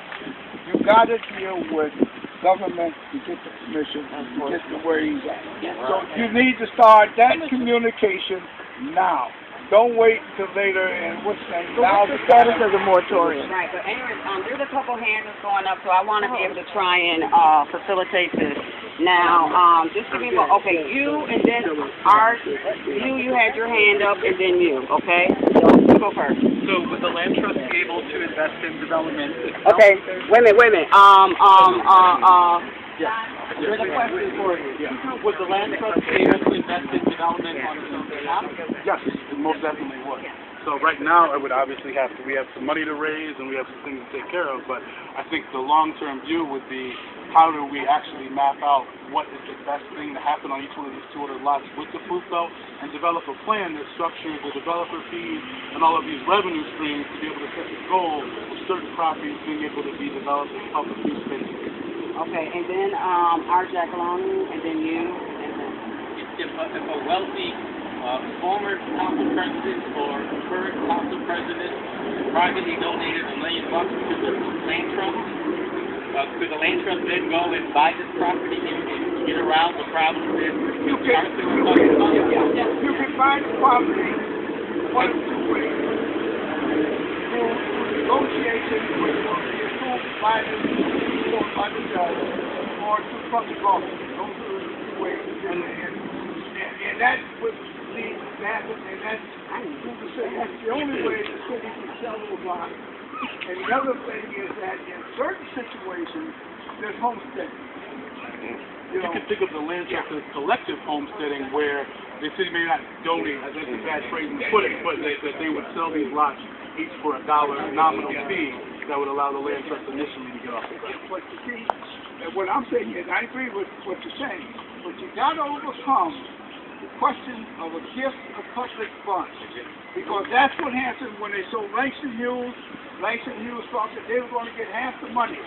you got to deal with government to get the permission to get to where he's at. So you need to start that communication now. Don't wait until later and what's the status of the moratorium? Right, but anyways, there's a couple hands that's going up, so I want to be able to try and facilitate this. Now, just give me okay, you and then Art, you had your hand up and then you, okay? So you go first. So would the land trust be able to invest in development? Okay, wait a minute. Yes. There's a question for you. Would the land trust be able to invest in development on its own behalf? Yes, it most definitely would. So right now, it would obviously we have some money to raise and we have some things to take care of, but I think the long-term view would be, how do we actually map out what is the best thing to happen on each one of these 200 lots with the Fruitbelt and develop a plan that structures the developer fees and all of these revenue streams to be able to set the goal of certain properties being able to be developed in public use spaces. Okay, and then Art Jackaloni, and then you, and then... If a wealthy former council president or current council president privately donated $1 million to the land trust, could the land trust then go and buy this property and get around the problem that you can buy the property one of two ways. Through negotiation with the approved buyers by the judge or through public office. Those are the two ways. And that would lead to that, and that's the only way the city can sell the block. And the other thing is that in certain situations, there's homesteading. You can think of the land trust as collective homesteading, where the city may not donate, that's a bad phrase to put it, but that they would sell these lots each for $1 nominal fee that would allow the land trust initially to get off the ground. But you see, what I'm saying is, I agree with what you're saying, but you got to overcome the question of a gift of public funds, because that's what happened when they sold Langston Hughes. Langston Hughes thought that they were going to get half the money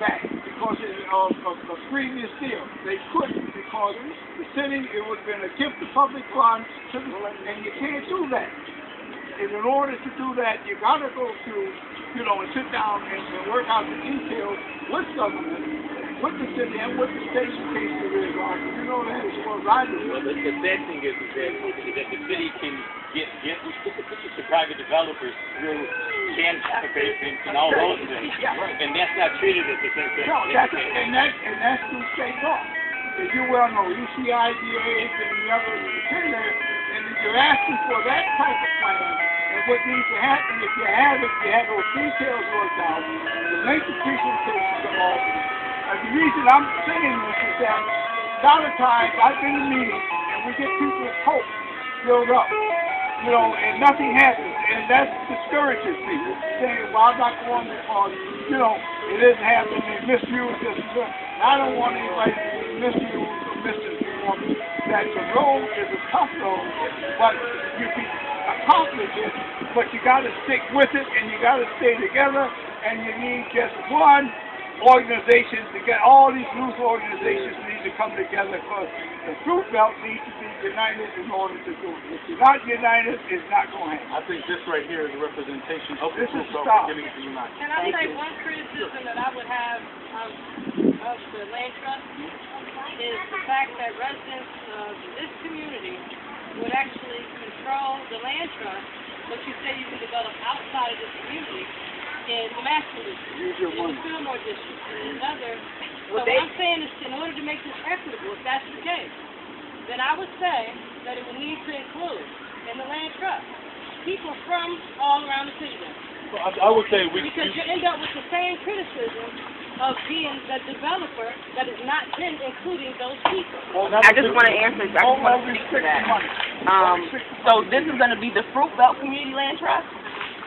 back because of the previous deal. They couldn't, because the city, it would have been a gift of public funds, and you can't do that. And in order to do that, you got to go through, and sit down and work out the details with government, with the city, and with the state in case there is one. You know that as well as I do. Well, the sad thing is that the city can get the private developers through gentrification and all those things, and that's not treated as the same thing. No, that's through state law. As you well know, UCIDA and the others in there, and you're asking for that type of plan. And what needs to happen, if you have those details worked out, the length of presentations are all. And the reason I'm saying this is that a lot of times I've been in meetings and we get people's hopes filled up, and nothing happens, and that discourages people, saying, well, I'm not going because, it isn't happening, they misuse this and that. I don't want anybody to misuse or misinform that the road is a tough road, but you can accomplish it, but you got to stick with it, and you got to stay together, and you need just one organization to get all these loose organizations need to come together, because the Fruitbelt needs to be united in order to do it. If you're not united, it's not going to happen. I think this right here is a representation of the Fruitbelt beginning to unite. And I say one criticism that I would have of the land trust is the fact that residents of this community would actually control the land trust, but you say you can develop outside of this community in the master district, in the Fillmore district, and another. So what I'm saying is, in order to make this equitable, if that's the case, then I would say that it would need to include in the land trust people from all around the city. Well, I would say because you end up with the same criticism of being the developer that is not then including those people. I just want to answer. I just want to speak to that. So this is going to be the Fruitbelt Community Land Trust.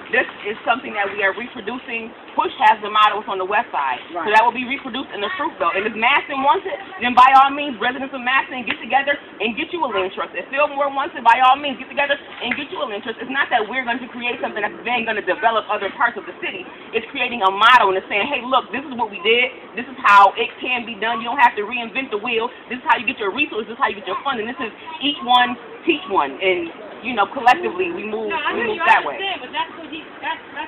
This is something that we are reproducing. Push has the motto on the west side. Right. So that will be reproduced in the Fruitbelt. And if Maston wants it, then by all means, residents of Maston, get together and get you a land trust. If Fillmore wants it, by all means, get together and get you a land trust. It's not that we're going to create something that's then going to develop other parts of the city. It's creating a motto and it's saying, hey, look, this is what we did. This is how it can be done. You don't have to reinvent the wheel. This is how you get your resources. This is how you get your funding. This is each one teach one. And collectively we move that way. But that's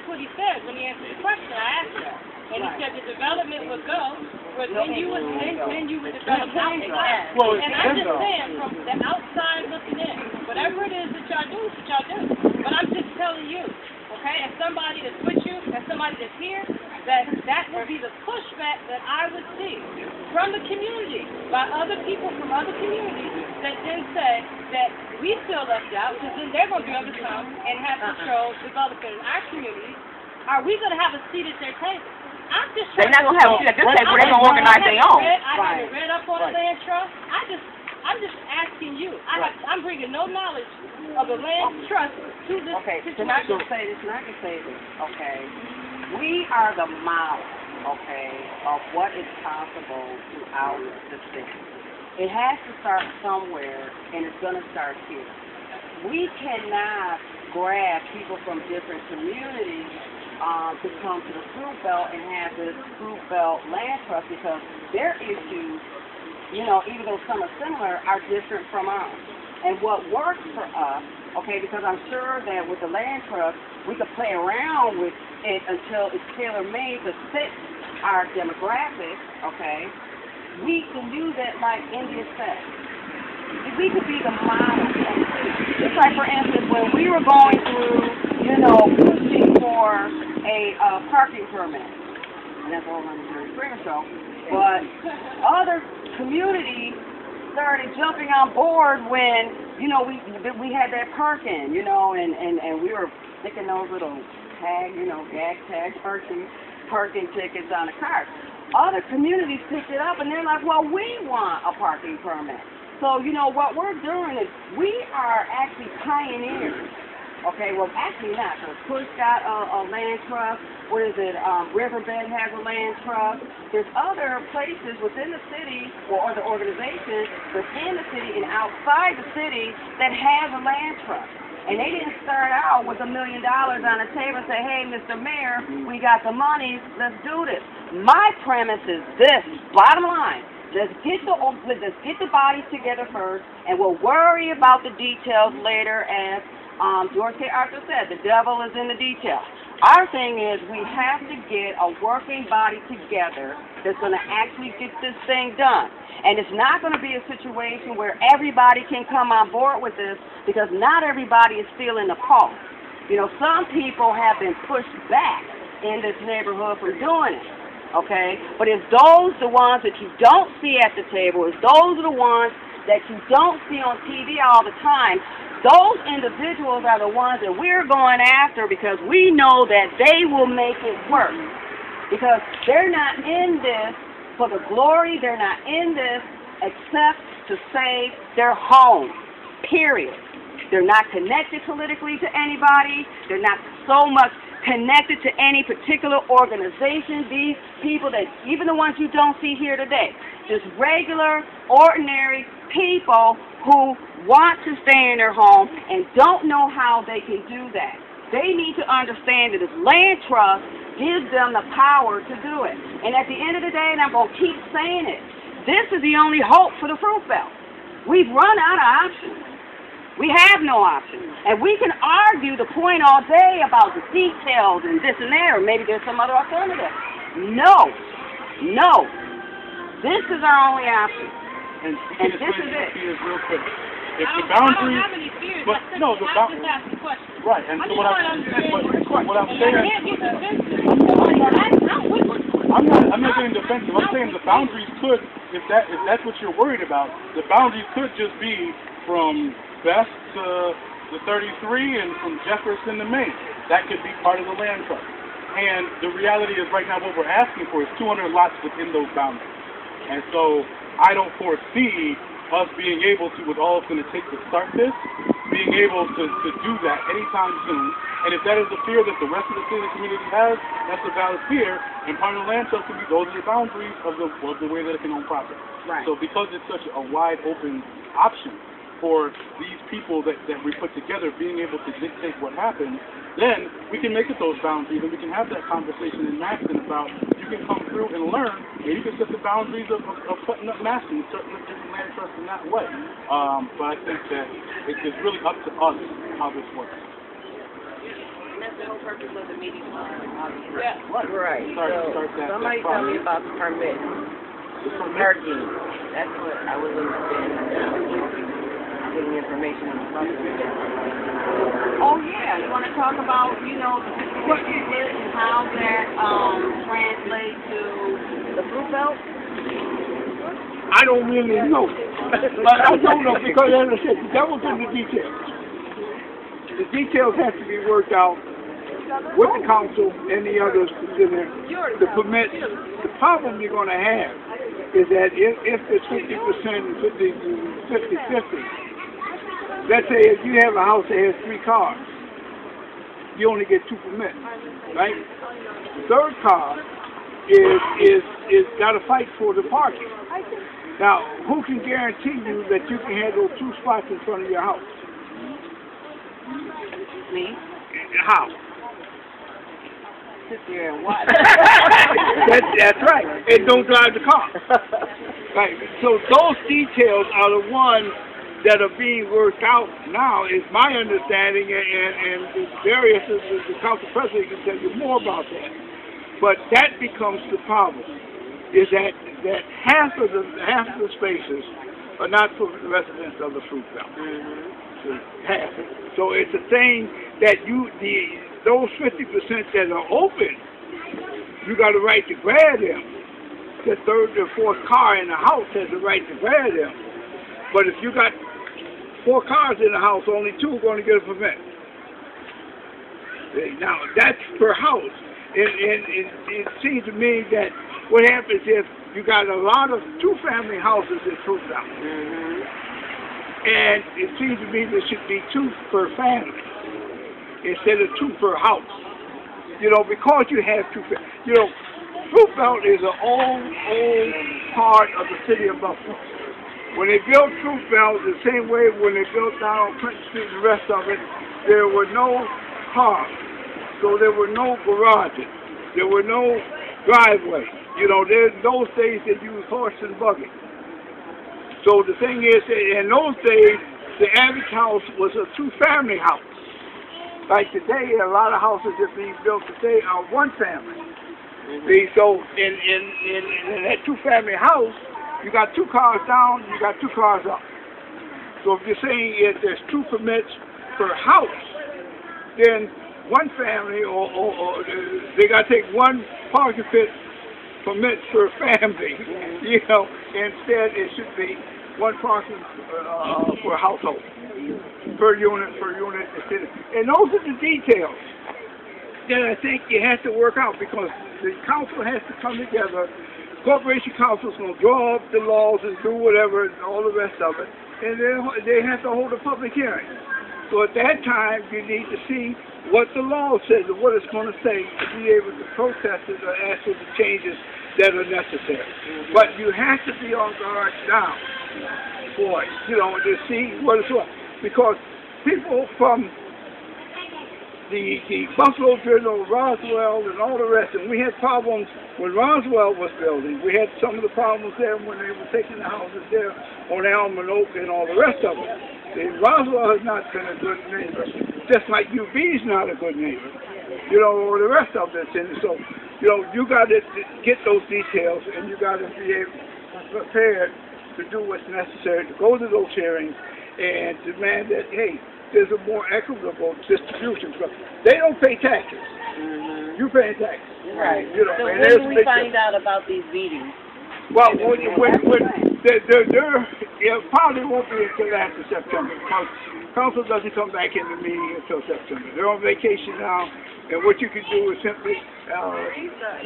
what he said when he answered the question. I asked him, and he said the development would go, but then you would develop outside. Well, and I'm just saying, from the outside looking in, whatever it is that y'all do, is what y'all do. But I'm just telling you, okay, as somebody that's with you, as somebody that's here, that would be the pushback that I would see from the community by other people from other communities that then say that we feel left out, because then they're going to be able to come and have control developing in our community. Are we going to have a seat at their table? I'm just they're not going to have a seat at this table. They're going to organize their own. I haven't read up on the land trust. I'm just asking you. I'm bringing no knowledge of the land trust to this situation. Can I just say this? Okay. We are the model, of what is possible throughout the city. It has to start somewhere, and it's going to start here. We cannot grab people from different communities to come to the Fruitbelt and have this Fruitbelt land trust, because their issues, even though some are similar, are different from ours. And what works for us, because I'm sure that with the land trust, we could play around with it until it's tailor-made to fit our demographics, we can use it like India said. We could be the model. It's like, for instance, when we were going through, pushing for a parking permit, and that's all on the Jerry Springer show, but other communities started jumping on board when, we had that parking, and we were sticking those little tag, gag tag parking tickets on the cars. Other communities picked it up, and they're like, well, we want a parking permit. So, you know, what we're doing is we are actually pioneers. Okay, well, actually not. So Push got a land trust. What is it? Riverbed has a land trust. There's other places within the city or the organization within the city and outside the city that has a land trust. And they didn't start out with $1 million on the table and say, hey, Mr. Mayor, we got the money, let's do this. My premise is this, bottom line. Let's get the bodies together first, and we'll worry about the details later. As George K. Arthur said, the devil is in the details. Our thing is we have to get a working body together that's going to actually get this thing done. And it's not going to be a situation where everybody can come on board with this, because not everybody is feeling the pulse. You know, some people have been pushed back in this neighborhood from doing it. Okay, but it's those the ones that you don't see at the table, it's those are the ones that you don't see on TV all the time. Those individuals are the ones that we're going after, because we know that they will make it work. Because they're not in this for the glory, they're not in this except to save their home, period. They're not connected politically to anybody, they're not so much connected to any particular organization. These people that, even the ones you don't see here today, just regular, ordinary people who want to stay in their home and don't know how they can do that. They need to understand that this land trust gives them the power to do it. And at the end of the day, and I'm going to keep saying it, this is the only hope for the Fruitbelt. We've run out of options. We have no option. And we can argue the point all day about the details and this and that, or maybe there's some other alternative. No. No. This is our only option. And this is it. Real quick. If the boundaries, I don't have any fears. but no, the boundaries. Right, and so what I'm saying, I'm not getting defensive. I'm saying the boundaries could, if that's what you're worried about, the boundaries could just be from Best to the 33 and from Jefferson to Maine. That could be part of the land trust. And the reality is right now what we're asking for is 200 lots within those boundaries. And so I don't foresee us being able to, with all it's going to take to start this, being able to do that anytime soon. And if that is the fear that the rest of the city community has, that's a valid fear. And part of the land trust could be those are the boundaries of the way that it can own property. Right. So because it's such a wide open option for these people that we put together being able to dictate what happens, then we can make it those boundaries and we can have that conversation in Maxton about you can come through and learn, and you can set the boundaries of putting up Maxton, certain different land trusts in that way. But I think that it's really up to us how this works. And that's the whole purpose of the meeting. Yeah. Right. Somebody tell me about the permit. Parking. That's what I was understanding. Getting information on the Oh yeah, you want to talk about, you know, the split and how that translates to the Fruitbelt? I don't really know. I don't know because, as I said, the devil's in the details. The details have to be worked out with the council and the others considering the permits. The problem you're going to have is that if it's 50% and 50-50, let's say if you have a house that has 3 cars, you only get 2 permits, right? The third car is got to fight for the parking. Now, who can guarantee you that you can have those 2 spots in front of your house? Me? How? Sit there and watch. That's right. And don't drive the car. Right. So those details are the ones that are being worked out now, is my understanding, and various the council president can tell you more about that. But that becomes the problem, is that half of the spaces are not for the residents of the Fruitbelt. Half. So it's a thing that those 50% that are open, you got a right to grab them. The third or fourth car in the house has a right to grab them. But if you got 4 cars in the house, only 2 are going to get a permit. Now, that's per house. And it seems to me that what happens if you got a lot of 2-family houses in Fruitbelt. And it seems to me there should be 2 per family instead of 2 per house. You know, because you have 2, you know, Fruitbelt is an old part of the city of Buffalo. When they built Fruitbelt, the same way when they built down on Clinton Street and the rest of it, there were no cars. So there were no garages. There were no driveways. You know, in those days they used horse and buggy. So the thing is, in those days, the average house was a 2-family house. Like today, a lot of houses that are being built today are 1 family. See, so in that 2-family house, you got 2 cars down, you got 2 cars up. So if you're saying if there's 2 permits per house, then 1 family, or they got to take 1 parking permit per family. You know, instead it should be 1 parking per household, per unit. And those are the details that I think you have to work out, because the council has to come together. Corporation council's going to draw up the laws and do whatever and all the rest of it, and they have to hold a public hearing. So at that time, you need to see what the law says and what it's going to say to be able to protest it or ask for the changes that are necessary. But you have to be on guard now for it, you know, to see what it's like. Because people from the Buffalo Journal, Roswell, and all the rest, and we had problems when Roswell was building. We had some of the problems there when they were taking the houses there on Elm and Oak and all the rest of it. Roswell has not been a good neighbor, just like UB's not a good neighbor, you know, or the rest of this. And so, you know, you got to get those details, and you got to be prepared to do what's necessary to go to those hearings and demand that, hey, there's a more equitable distribution. They don't pay taxes. You pay taxes. Right. You know, so when do we find out about these meetings? Well, it probably won't be until after September, because council doesn't come back in the meeting until September. They're on vacation now, and what you can do is simply,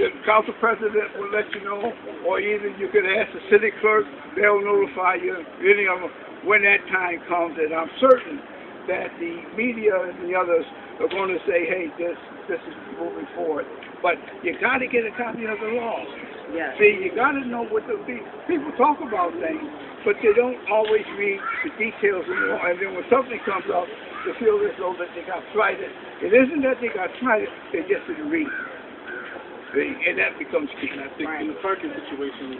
the council president will let you know, or either you could ask the city clerk, they'll notify you, any of them, when that time comes, and I'm certain that the media and the others are going to say, hey, this is moving forward. But you got to get a copy of the law. Yes. See, you got to know what the people talk about things, but they don't always read the details of the law. And then when something comes up, they feel as though that they got slighted. It isn't that they got slighted, they just didn't read. See, and that becomes key. And I think in the parking situation,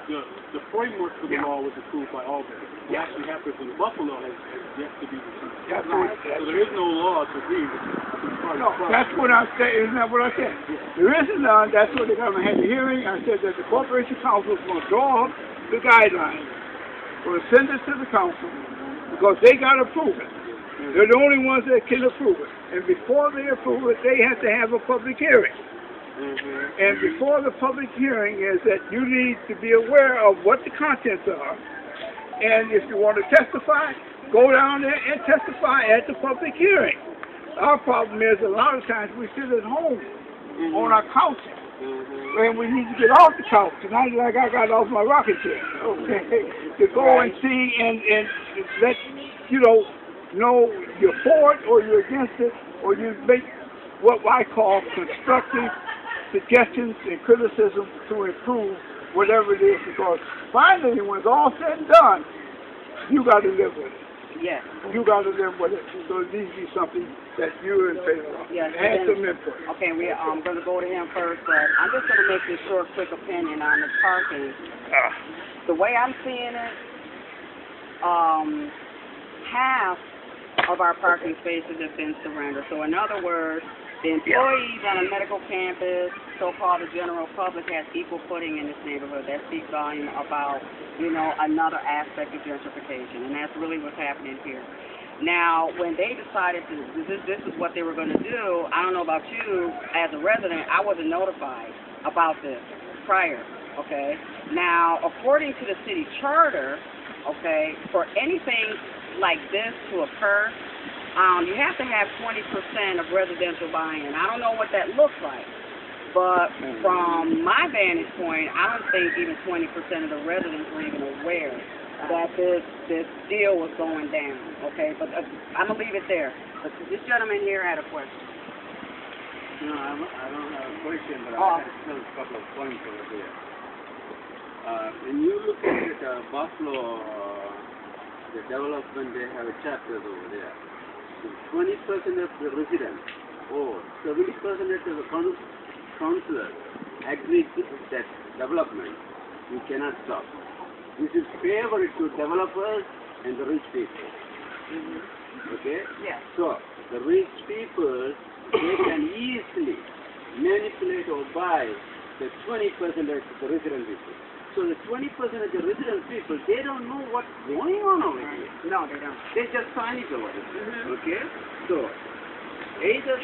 the framework for the law was approved by Albany. What actually happens in Buffalo has yet to be received. So there is no law to read. No, that's what I said. Isn't that what I said? There isn't none. That's what they're going to have a hearing. I said that the Corporation Council is going to draw up the guidelines. We're going to send it to the council because they got to approve it. They're the only ones that can approve it. And before they approve it, they have to have a public hearing. And before the public hearing is that you need to be aware of what the contents are. And if you want to testify, go down there and testify at the public hearing. Our problem is a lot of times we sit at home on our couches. And we need to get off the couch. Tonight, like I got off my rocking chair. To go and see and let, you know you're for it or you're against it, or you make what I call constructive suggestions and criticism to improve whatever it is, because finally, when it's all said and done, you got to live with it. Yes. You got to live with it. So it needs to be something that you're in favor of. Yes. Add some input. Okay, we're going to go to him first, but I'm just going to make this short, quick opinion on the parking. The way I'm seeing it, half of our parking spaces have been surrendered. So in other words, the employees on a medical campus, so-called the general public, has equal footing in this neighborhood. That speaks volume about, another aspect of gentrification, and that's really what's happening here. Now, when they decided to, this is what they were going to do, I don't know about you, as a resident, I wasn't notified about this prior, okay? Now, according to the city charter, okay, for anything like this to occur, you have to have 20% of residential buy-in. I don't know what that looks like, But from my vantage point, I don't think even 20% of the residents were even aware that this deal was going down. Okay, but I'm gonna leave it there. But this gentleman here had a question. No, I don't have a question, but I have still a couple of points over there. When you look at Buffalo, the development, they have chapters over there. 20% of the residents or 70% of the councillors agree to that development. You cannot stop. This is favorable to developers and the rich people. Okay? Yeah. So, the rich people, they can easily manipulate or buy the 20% of the resident people. So the 20% of the resident people, they don't know what's going on over here. No, they don't. They just sign it over here. Okay? So, either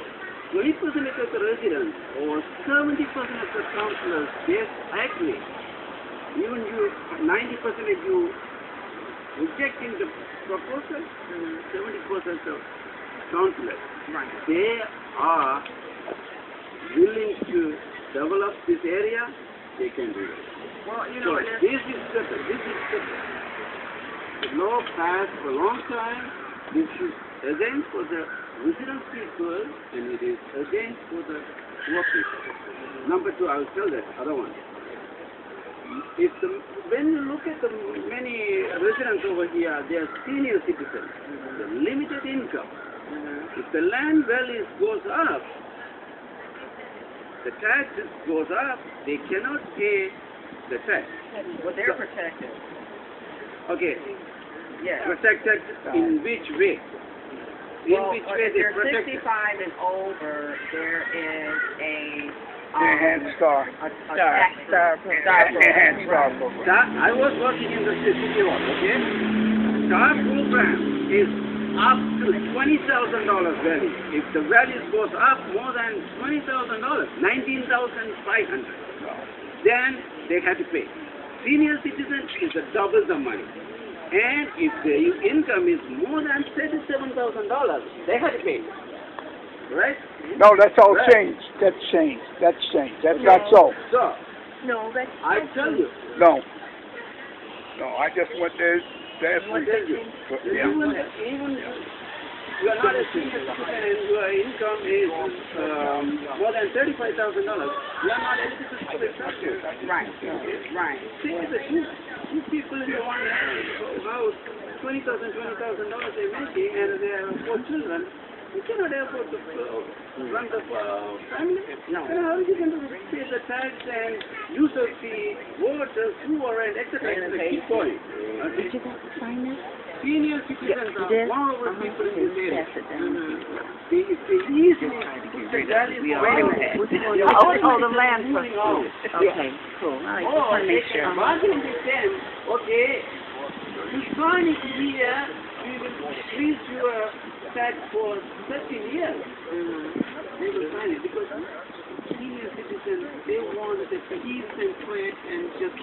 20% of the residents or 70% of the councillors, they agree. Even you, 90% of you rejecting the proposal, 70% of councillors, they are willing to develop this area, they can do it. Well, you know, so this is the law passed for a long time. This is again for the resident people, and it is again for the poor people. Number two, I will tell that other one. When you look at the many residents over here, they are senior citizens, limited income. If the land values goes up, the taxes goes up, they cannot pay the tax. Well, they're protected. Okay. Yeah. Protected in which way? In which way if they you're protected? 65 and over, there is a Enhanced star. Star Enhanced star program. I was working in the city hall, okay? Star program is up to $20,000 value. If the value goes up more than $20,000, $19,500, then they have to pay. Senior citizen is double the money. And if the income is more than $37,000, they have to pay. Right? No, that's all Right. changed. That's changed. That's changed. That's not so. So, No, that's I tell you, No. No, I just went there last I week. tell you, Yeah. even you are not a senior citizen and your income is more than $35,000, you are not eligible for the structure. Right. Right. See, the two people in the one house, $20,000 they're making, and they have 4 children. You cannot afford to run the family. No. And how are you going to pay the tax and user fee, water, sewer, and etc. Keep going. Did you guys sign this? Senior citizens are did? one of the people in this area. Pass it down. They easily put the value. Wait a minute. The land trust. Okay, cool. All right, just Oh, want to they make sure. can bargain with them. Okay, you sign it here, we will increase your tax for 13 years. They will sign it because senior citizens, they want the peace and quiet and just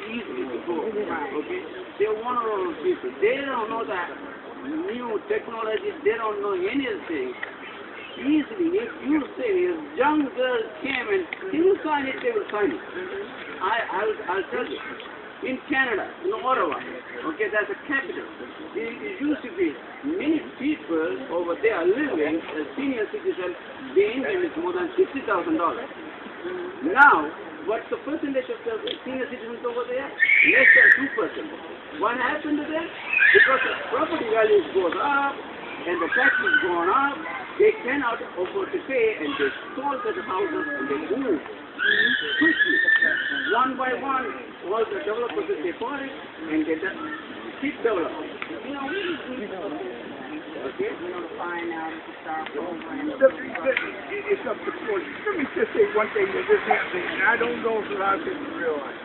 easy to go. Okay, they're one of those people. They don't know that new technologies. They don't know anything. Easily, if you say if young girls came and he will sign it, they will sign it. I'll tell you. In Canada, in Ottawa, okay, that's a capital. It used to be many people over there living as senior citizens. The income is more than $60,000. Now, what's the percentage of the senior citizens over there? Less than 2%. What happened to them? Because the property values goes up and the taxes going up, they cannot afford to pay and they sold the houses and they move quickly. One by one, all the developers will pay for it and they just keep developing. Okay? We're going to find out if the star program. It's up to court. Let me just say one thing that is happening, and I don't know if a lot of people realize.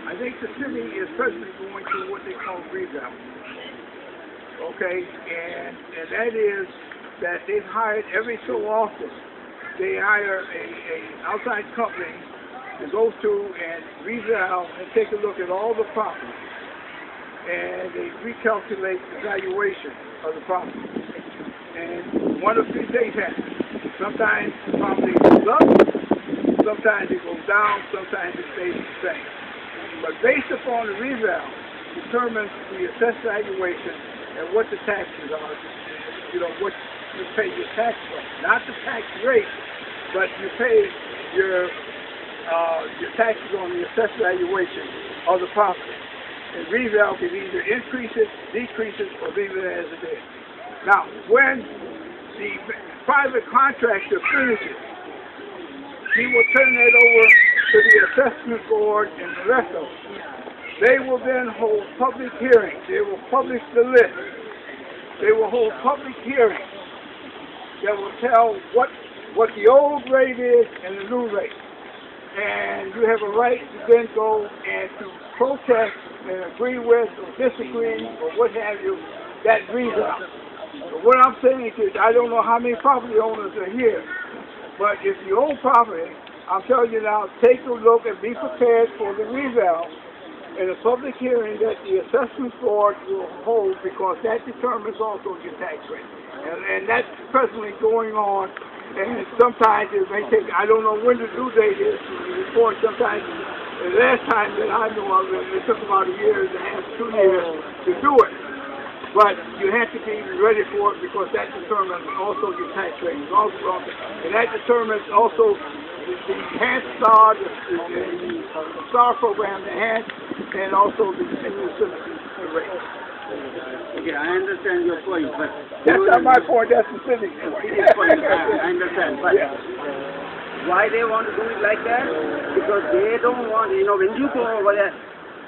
I think the city is presently going through what they call revamp. Okay? And that is that they've hired every so often. They hire a outside company to go through and reval and take a look at all the property. And they recalculate the valuation of the property. And one of 3 things happen. Sometimes the property goes up, Sometimes it goes down, sometimes it stays the same. But based upon the reval, determines the assessed valuation and what the taxes are, you know, what you pay your tax from. Not the tax rate, but you pay your taxes on the assessed valuation of the property. And reval can either increase it, decrease it, or leave it as it is. Now, when the private contractor finishes, he will turn that over to the assessment board and the rest of them. They will then hold public hearings. They will publish the list. They will hold public hearings that will tell what the old rate is and the new rate. And you have a right to then go and to protest and agree with or disagree or what have you, that reval. But what I'm saying is, I don't know how many property owners are here, but if you own property, I'm telling you now, take a look and be prepared for the reval in a public hearing that the assessment board will hold, because that determines also your tax rate. And that's presently going on, and sometimes it may take, I don't know when the due date is to the report. Sometimes, the last time that I know of it, it took about a year and a half, 2 years to do it. But you have to be ready for it, because that determines also your tax rate. And that determines also the enhanced STAR, the STAR program, the enhanced, and also the senior citizen rate. Okay, I understand your point, but... That's not my point, that's the city's point. I understand, but why they want to do it like that? Because they don't want, you know, when you go over there,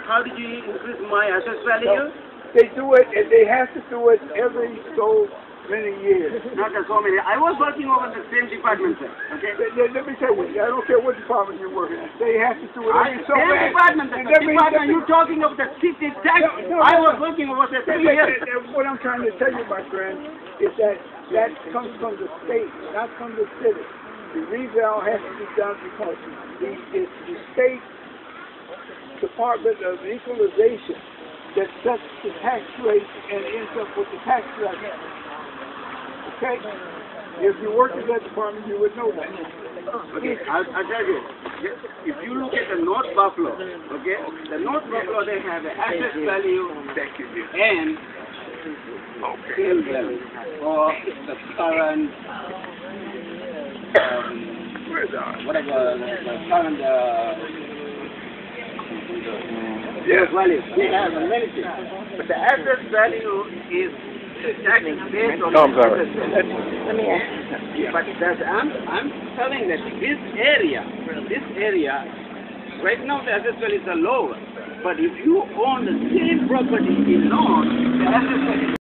how did you increase my assessed value? They do it, and they have to do it every so many years. Not so many. I was working over the same department, sir. Okay? Let me tell you, I don't care what department you're working in. They have to do it every so many years. Department, you're talking of the city tax. I was working over the 3 years. What I'm trying to tell you, my friend, is that comes from the state, not from the city. The reval has to be done because it's the state Department of Equalization that sets the tax rate and ends up with the tax levy. Okay? If you work in that department, you would know that. Okay, I'll tell you. If you look at the North Buffalo, okay, the North Buffalo, they have the asset value and sales value, or the current, whatever, the current value. They have many things. But the asset value is taxed based on Let me ask. But I'm telling that this area, right now the asset values are lower. But if you own the same property in North, the asset value